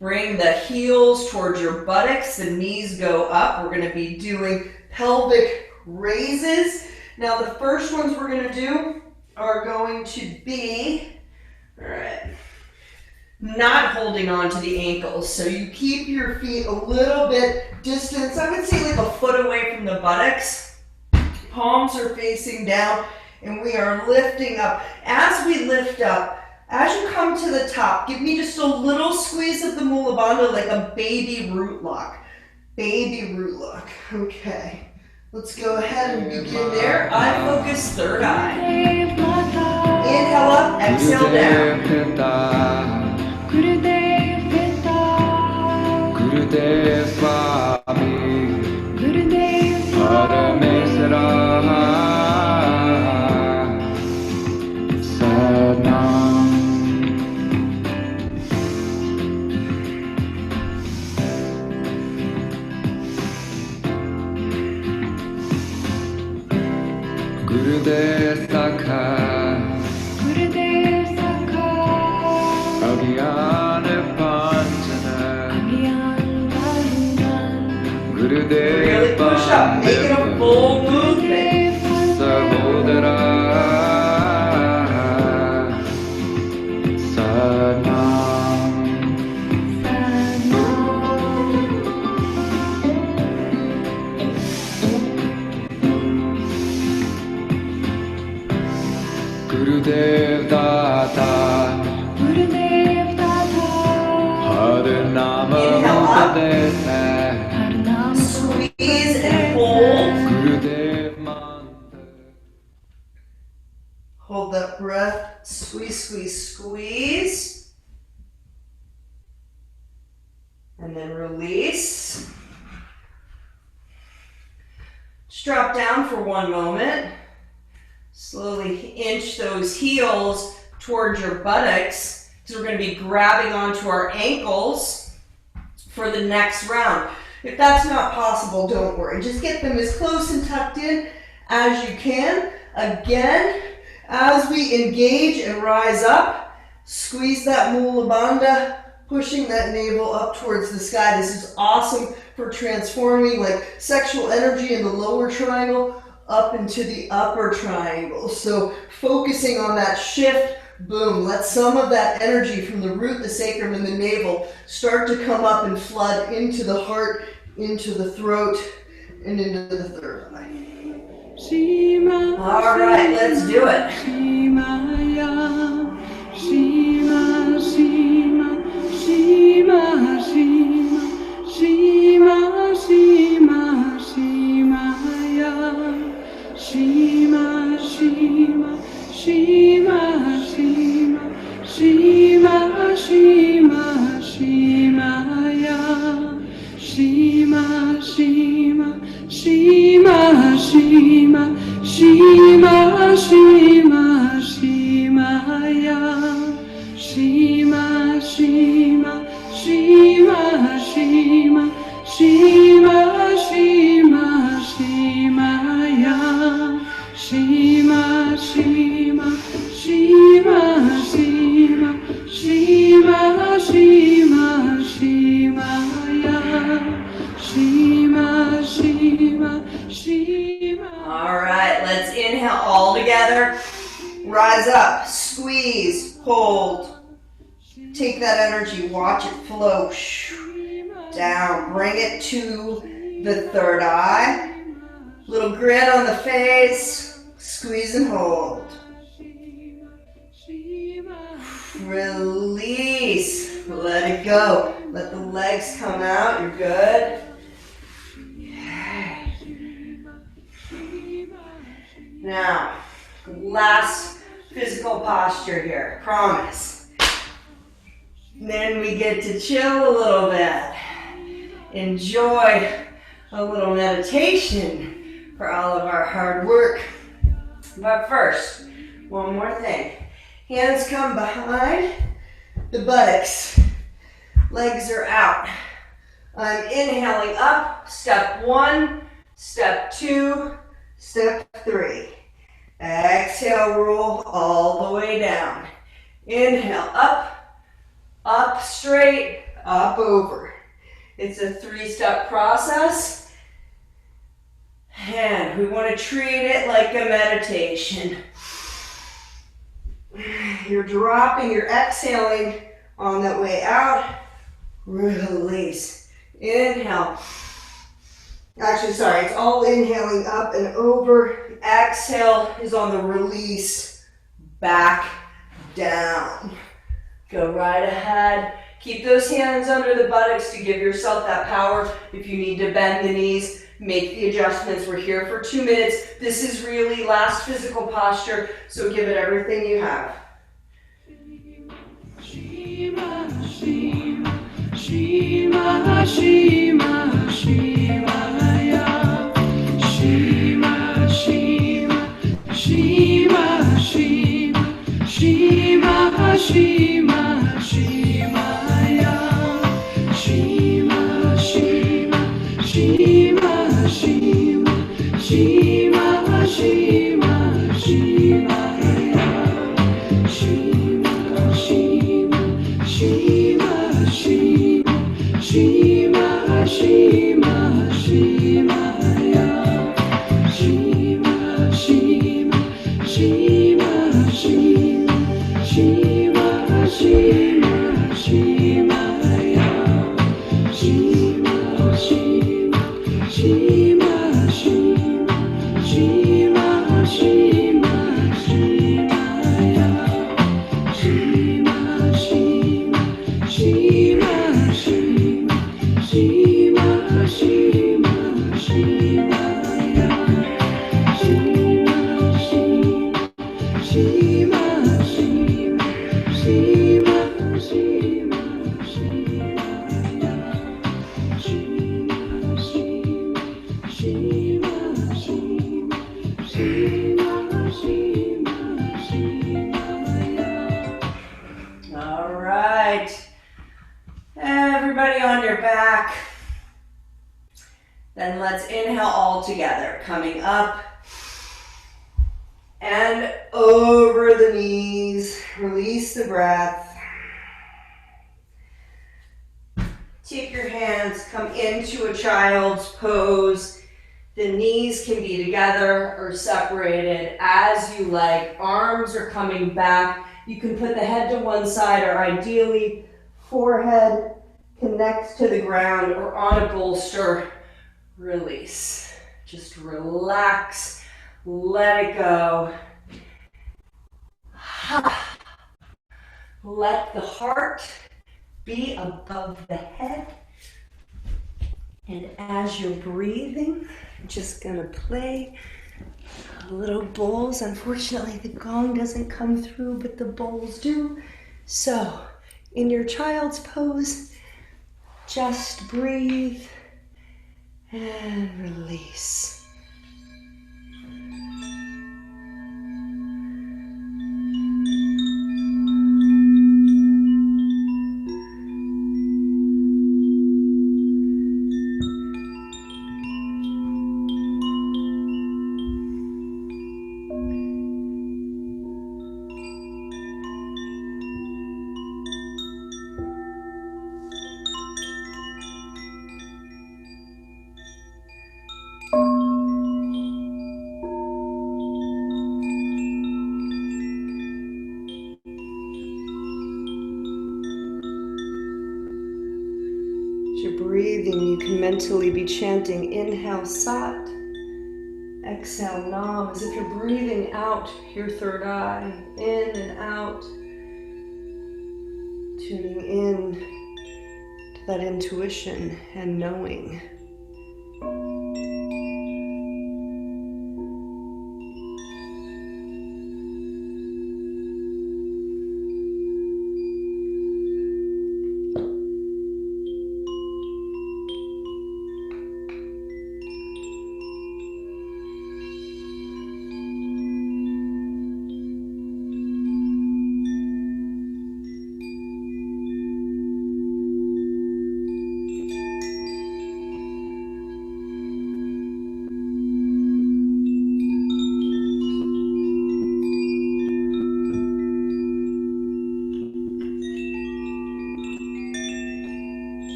Bring the heels towards your buttocks. The knees go up. We're going to be doing pelvic raises. Now the first ones we're going to do are going to be, all right, not holding on to the ankles. So you keep your feet a little bit distance. I would say like a foot away from the buttocks. Palms are facing down and we are lifting up. As we lift up, as you come to the top, give me just a little squeeze of the Mula Bandha like a baby root lock. Baby root lock. Okay. Let's go ahead and begin there. Eye focus, third eye. Inhale up, exhale down. Gurudev Pita, Gurudev Swami Gurudev Parameswara. Sadnam. Gurudev Sakha, Gurudev Sakha, Agyana Panchana, Gyan Bandhan, Gurudev Really push up, make it a full movement. Sahodara. Sadnam. Gurudev Data, Gurudev Tata, Har Nama Inhale up. Updesa, Harnam Squeeze and hold. Gurudev Mantra. Hold that breath. Squeeze, squeeze, squeeze. And then release. Just drop down for one moment. Slowly inch those heels towards your buttocks because we're going to be grabbing onto our ankles for the next round. If that's not possible, don't worry. Just get them as close and tucked in as you can. Again, as we engage and rise up, squeeze that Mula Bandha, pushing that navel up towards the sky. This is awesome for transforming like sexual energy in the lower triangle up into the upper triangle. So focusing on that shift, boom, let some of that energy from the root, the sacrum, and the navel start to come up and flood into the heart, into the throat, and into the third eye. All right, let's do it. let's inhale all together. Rise up, squeeze, hold. Take that energy, watch it flow down. Bring it to the third eye. Little grin on the face. Squeeze and hold. Release. Let it go. Let the legs come out. You're good. Now, last physical posture here. Promise. Then we get to chill a little bit. Enjoy a little meditation for all of our hard work. But first, one more thing. Hands come behind the buttocks. Legs are out. I'm inhaling up. Step 1, step 2, step 3. Exhale, roll all the way down. Inhale, up, up straight, up over. It's a 3-step process. And we want to treat it like a meditation. You're dropping, you're exhaling on that way out. Release. Inhale. Actually, sorry, it's all inhaling up and over. Exhale is on the release. Back down. Go right ahead. Keep those hands under the buttocks to give yourself that power. If you need to bend the knees, make the adjustments. We're here for 2 minutes. This is really last physical posture, so give it everything you have. Shima, Shima, Shima, Shima, Shivaya. Shima, Shima, Shima, Shima, Shima, Shima, Shivaya. Shima, Shima, Shima, Shima, Shima, Shima, Shivaya. Shima, Shima, Shima, Shima, Shima, Shima, Shivaya. Shima, Shima, Shima, Shima, Shima, Shima, Shivaya. Shima, Shima, Shima, Shima, Shima, Shima, Shivaya. Shima, Shima, Shima, Shima, Shima, Shima, Shivaya. Shima, Shima, Shima, Shima, Shima, Shima, Shivaya. Shima, Shima, Shima, Shima, Shima, Shima, Shivaya. All right. Everybody on your back. Then let's inhale all together, coming up and over the knees. Release the breath. Take your hands, come into a child's pose. The knees can be together or separated as you like. Arms are coming back. You can put the head to one side, or ideally forehead connects to the ground or on a bolster. Release. Just relax. Let it go. Let the heart be above the head. And as you're breathing, I'm just gonna play little bowls. Unfortunately, the gong doesn't come through, but the bowls do. So, in your child's pose, just breathe and release. mentally be chanting, inhale Sat, exhale Nam, as if you're breathing out your third eye, in and out, tuning in to that intuition and knowing.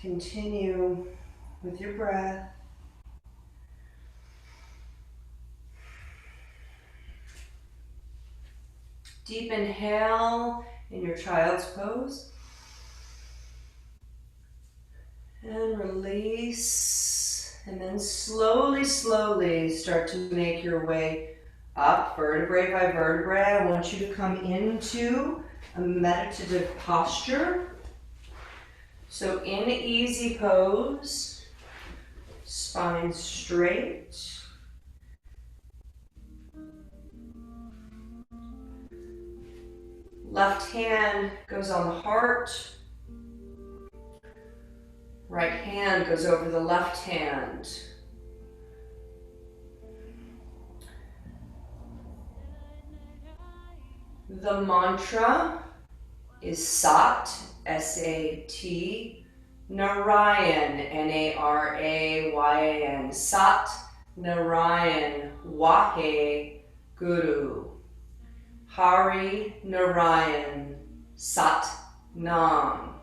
Continue with your breath. Deep inhale in your child's pose. And release. And then slowly, slowly start to make your way up vertebrae by vertebrae. I want you to come into a meditative posture. So in easy pose, spine straight. Left hand goes on the heart. Right hand goes over the left hand. The mantra is Sat, S-A-T, Narayan, N-A-R-A-Y-A-N, Sat Narayan, Wahe Guru, Hari Narayan, Sat Nam.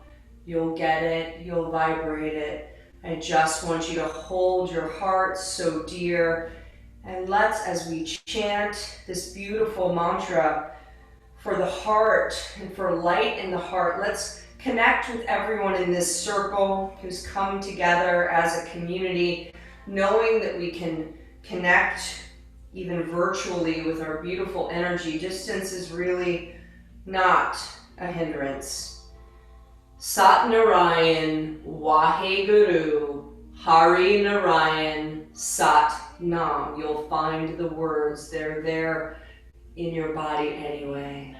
You'll get it, you'll vibrate it. I just want you to hold your heart so dear, and let's, as we chant this beautiful mantra, for the heart and for light in the heart, let's connect with everyone in this circle who's come together as a community, knowing that we can connect even virtually with our beautiful energy. Distance is really not a hindrance. Sat Narayan, Wahe Guru, Hari Narayan, Sat Nam. You'll find the words, they're there in your body anyway.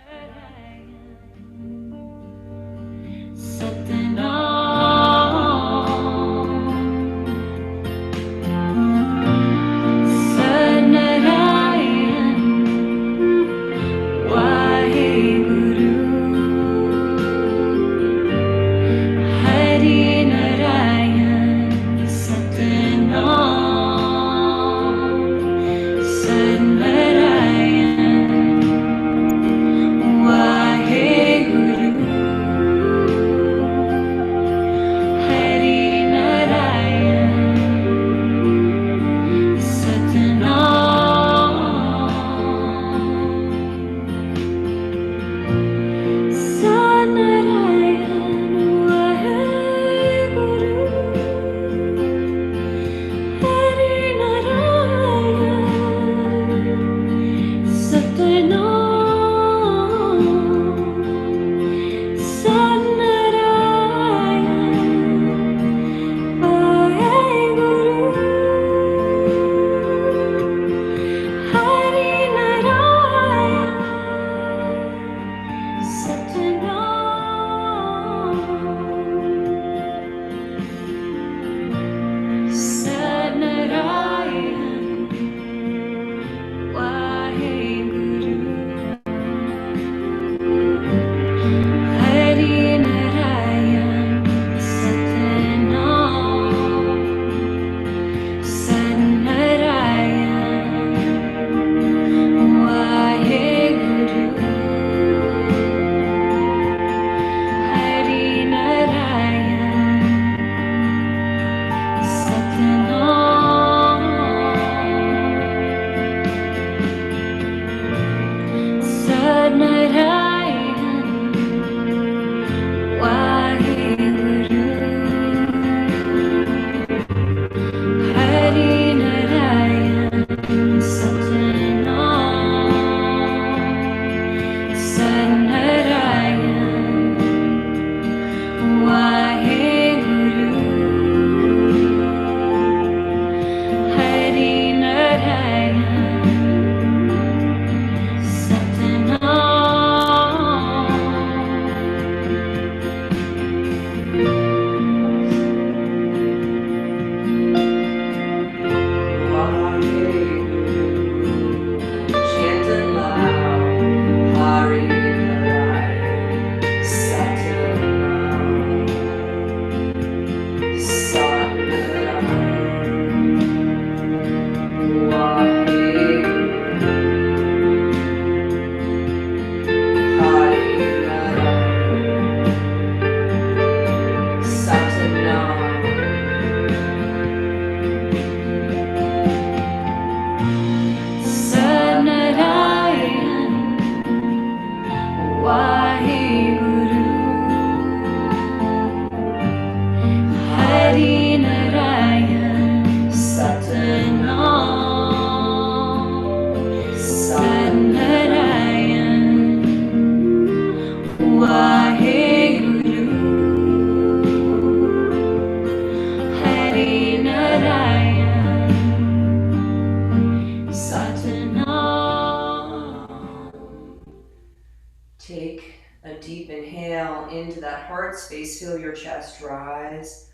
deep inhale into that heart space. Feel your chest rise.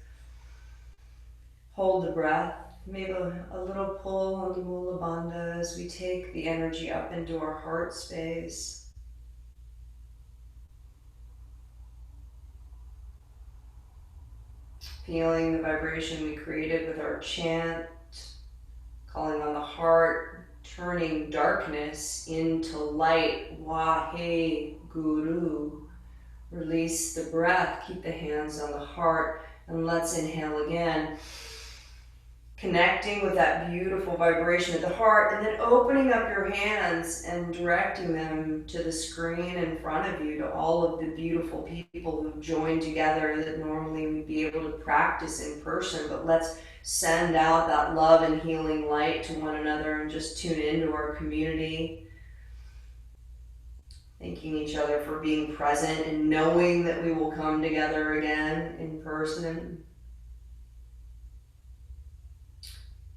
Hold the breath. Maybe a little pull on the Mula Bandha as we take the energy up into our heart space. Feeling the vibration we created with our chant, calling on the heart, turning darkness into light. Wahe Guru. Release the breath. Keep the hands on the heart. And let's inhale again. Connecting with that beautiful vibration at the heart, and then opening up your hands and directing them to the screen in front of you, to all of the beautiful people who've joined together that normally we'd be able to practice in person. But let's send out that love and healing light to one another and just tune into our community. Thanking each other for being present and knowing that we will come together again in person.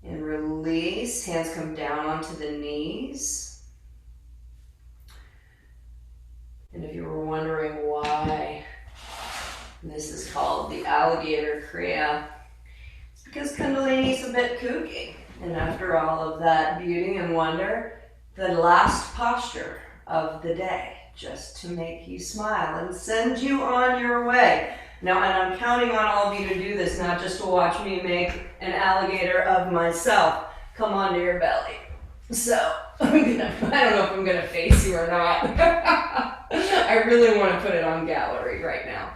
And release, hands come down onto the knees. And if you were wondering why this is called the alligator kriya, it's because Kundalini is a bit kooky. And after all of that beauty and wonder, the last posture of the day, just to make you smile and send you on your way. Now, and I'm counting on all of you to do this, not just to watch me make an alligator of myself. Come onto your belly. So, I don't know if I'm gonna face you or not. I really want to put it on gallery right now.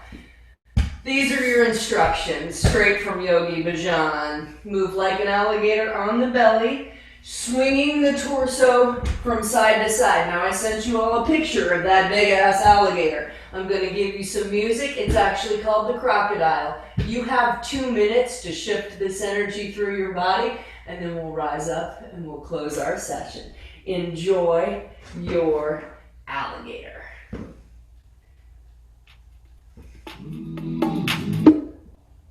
These are your instructions, straight from Yogi Bhajan. Move like an alligator on the belly, swinging the torso from side to side. Now I sent you all a picture of that big ass alligator. I'm going to give you some music. It's actually called the crocodile. You have 2 minutes to shift this energy through your body, and then we'll rise up and we'll close our session. Enjoy your alligator.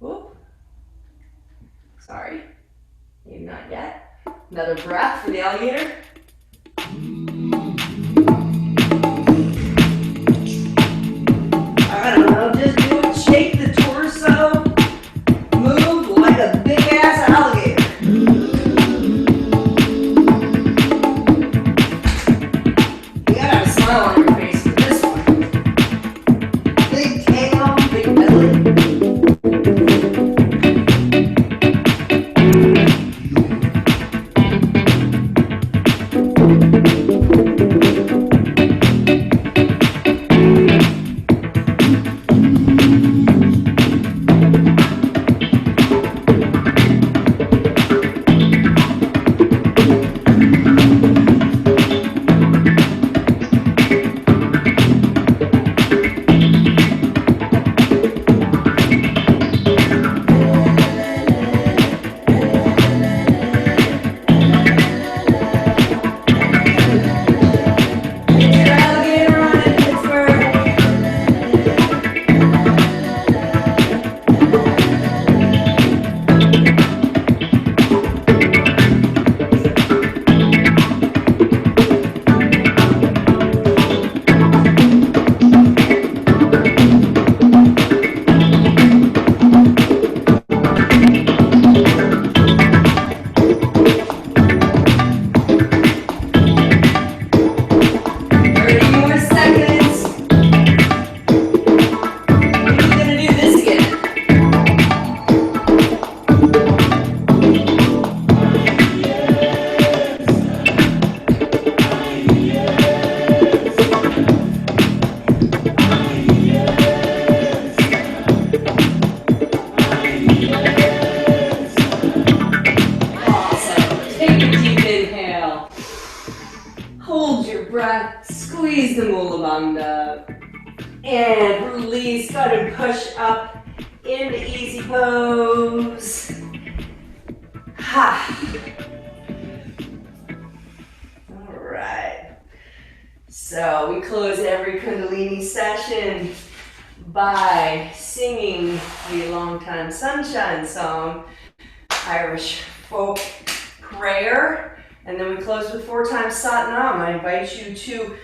Whoop. Sorry, maybe not yet. Another breath for the alligator. I don't know, just do it. Shake the torso. Move like a big ass alligator. You gotta have a smile on your face for this one. Big tail, big belly. Squeeze the Mula Bandha and release. Go ahead and push up into easy pose. Ha. All right. So we close every Kundalini session by singing the Long Time Sunshine song, Irish folk prayer. And then we close with 4 times Sat Nam. I invite you to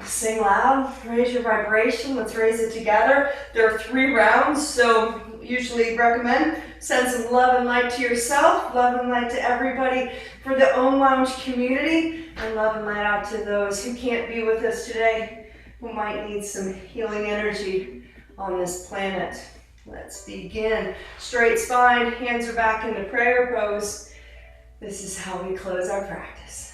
Sing loud, raise your vibration. Let's raise it together. There are 3 rounds, so usually recommend send some love and light to yourself, love and light to everybody for the Own Lounge community, and love and light out to those who can't be with us today, who might need some healing energy on this planet. Let's begin. Straight spine, hands are back into prayer pose. This is how we close our practice.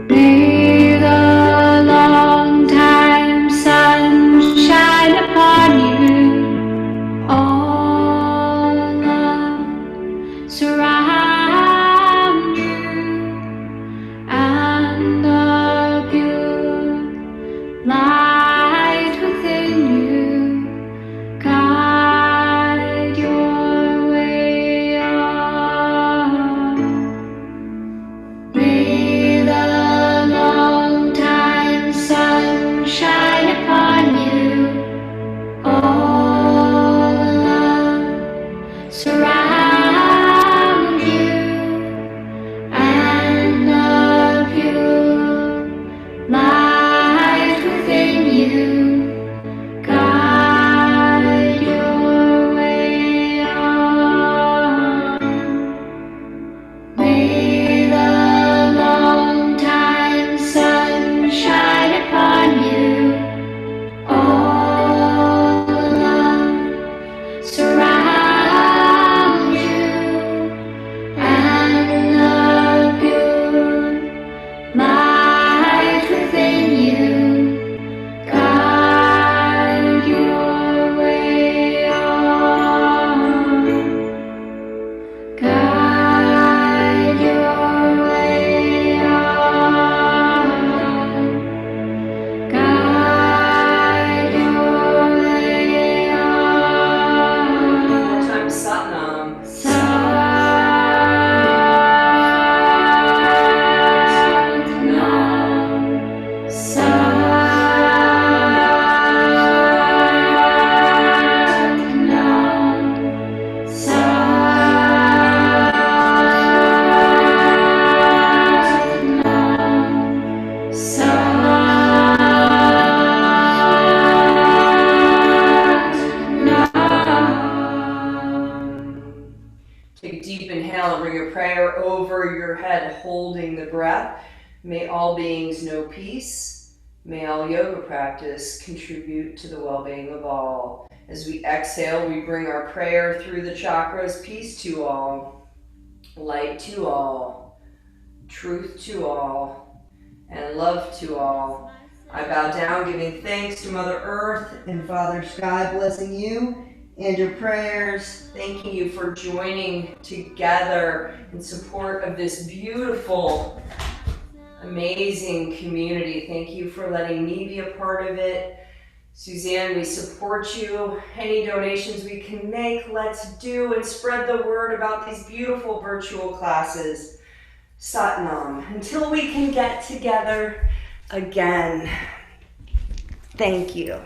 May the long time sun shine upon you. All love surround you, and the pure light within you guide your way on. May the long time sun shine upon you. All love surround you, and the pure light within you guide your way on. May the long time sun shine upon you. All love surround you, and the pure light within you guide your way on. Guide your way on. Guide your way One more on. time, Satnam. Satnam. Take a deep inhale and bring your prayer over your head, holding the breath. May all beings know peace. May all yoga practice contribute to the well-being of all. As we exhale, we bring our prayer through the chakras. Peace to all, light to all, truth to all, and love to all. I bow down, giving thanks to Mother Earth and Father Sky, blessing you and your prayers, thanking you for joining together in support of this beautiful, amazing community. Thank you for letting me be a part of it. Suzanne, we support you. Any donations we can make, let's do, and spread the word about these beautiful virtual classes. Satnam, until we can get together again. Thank you.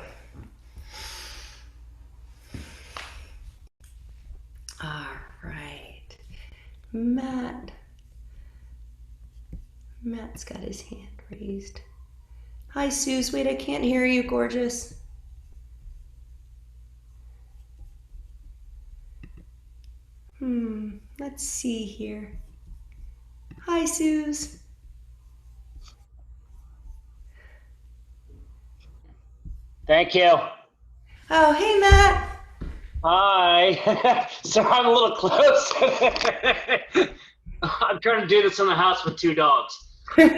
All right. Matt's got his hand raised. Hi, Suze. Wait, I can't hear you, gorgeous. Let's see here. Hi, Suze. Thank you. Oh, hey, Matt. Hi. So I'm a little close. I'm trying to do this in the house with 2 dogs. But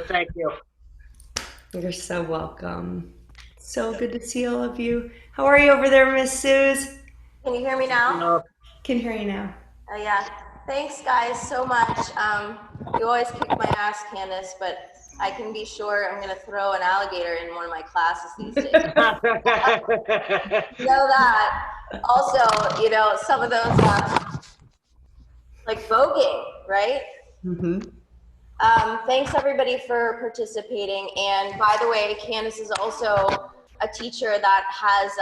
thank you. You're so welcome. So good to see all of you. How are you over there, Miss Suze? Can you hear me now? Can hear you now. Oh, yeah. Thanks, guys, so much. You always kick my ass, Candace, but I can be sure I'm going to throw an alligator in one of my classes these days. You know that. Also, you know, some of those like voguing, right? Mm-hmm. Thanks everybody for participating. And by the way, Candace is also a teacher that has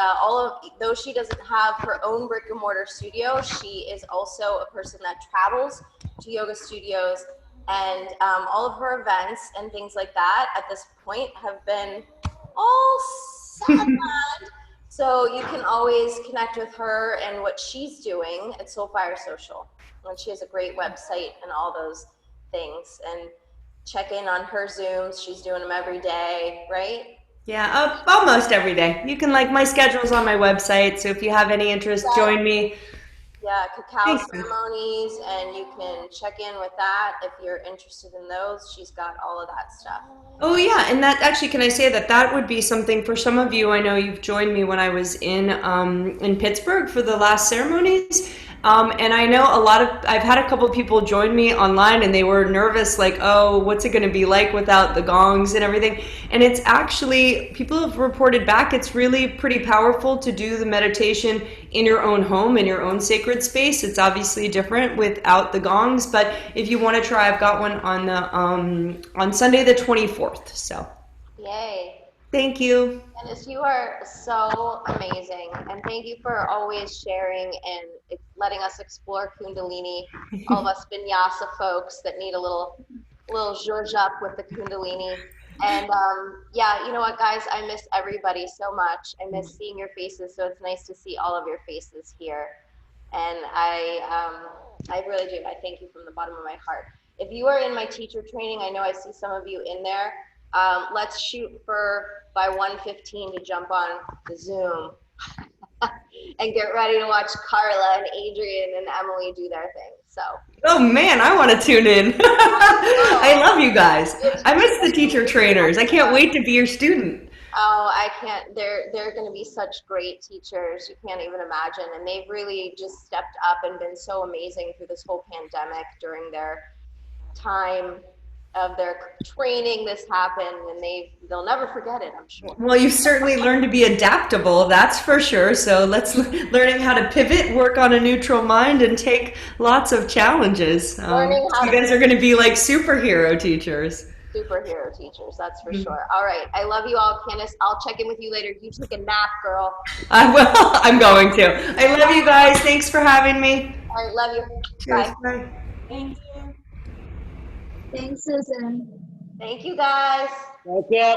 though she doesn't have her own brick and mortar studio, she is also a person that travels to yoga studios, and all of her events and things like that at this point have been all sad. So you can always connect with her and what she's doing at Soulfire Social. And she has a great website and all those things. And check in on her Zooms. She's doing them every day, right? Yeah, almost every day. You can my schedule's on my website, so if you have any interest, join me. Yeah, cacao Thanks. ceremonies, and you can check in with that if you're interested in those. She's got all of that stuff. Oh yeah, and that actually, can I say that that would be something for some of you? I know you've joined me when I was in Pittsburgh for the last ceremonies. And I know I've had a couple people join me online and they were nervous, like, oh, what's it going to be like without the gongs and everything? And it's actually, people have reported back, it's really pretty powerful to do the meditation in your own home, in your own sacred space. It's obviously different without the gongs, but if you want to try, I've got one on Sunday the 24th. So, Yay. thank you. Dennis, you are so amazing. And thank you for always sharing and letting us explore Kundalini. All of us vinyasa folks that need a little zhuzh up with the Kundalini. And yeah, you know what, guys? I miss everybody so much. I miss seeing your faces. So it's nice to see all of your faces here. And I really do. I thank you from the bottom of my heart. If you are in my teacher training, I know I see some of you in there. Let's shoot for by 1:15 to jump on the Zoom and get ready to watch Carla and Adrian and Emily do their thing. So. Oh man, I want to tune in. I love you guys. I miss the teacher trainers. I can't wait to be your student. Oh, I can't. They're going to be such great teachers. You can't even imagine. And they've really just stepped up and been so amazing through this whole pandemic during their time of their training. This happened, and they'll never forget it, I'm sure. Well, you've certainly learned to be adaptable, that's for sure. So learning how to pivot, work on a neutral mind, and take lots of challenges. Learning how you to guys are going to be like superhero teachers. Superhero teachers, that's for sure. All right, I love you all, Candace. I'll check in with you later. You take a nap, girl. I will. I'm going to. I love you guys. Thanks for having me. All right, love you. Cheers. Bye. Bye. Thank you. Thanks, Susan. Thank you, guys. Thank you.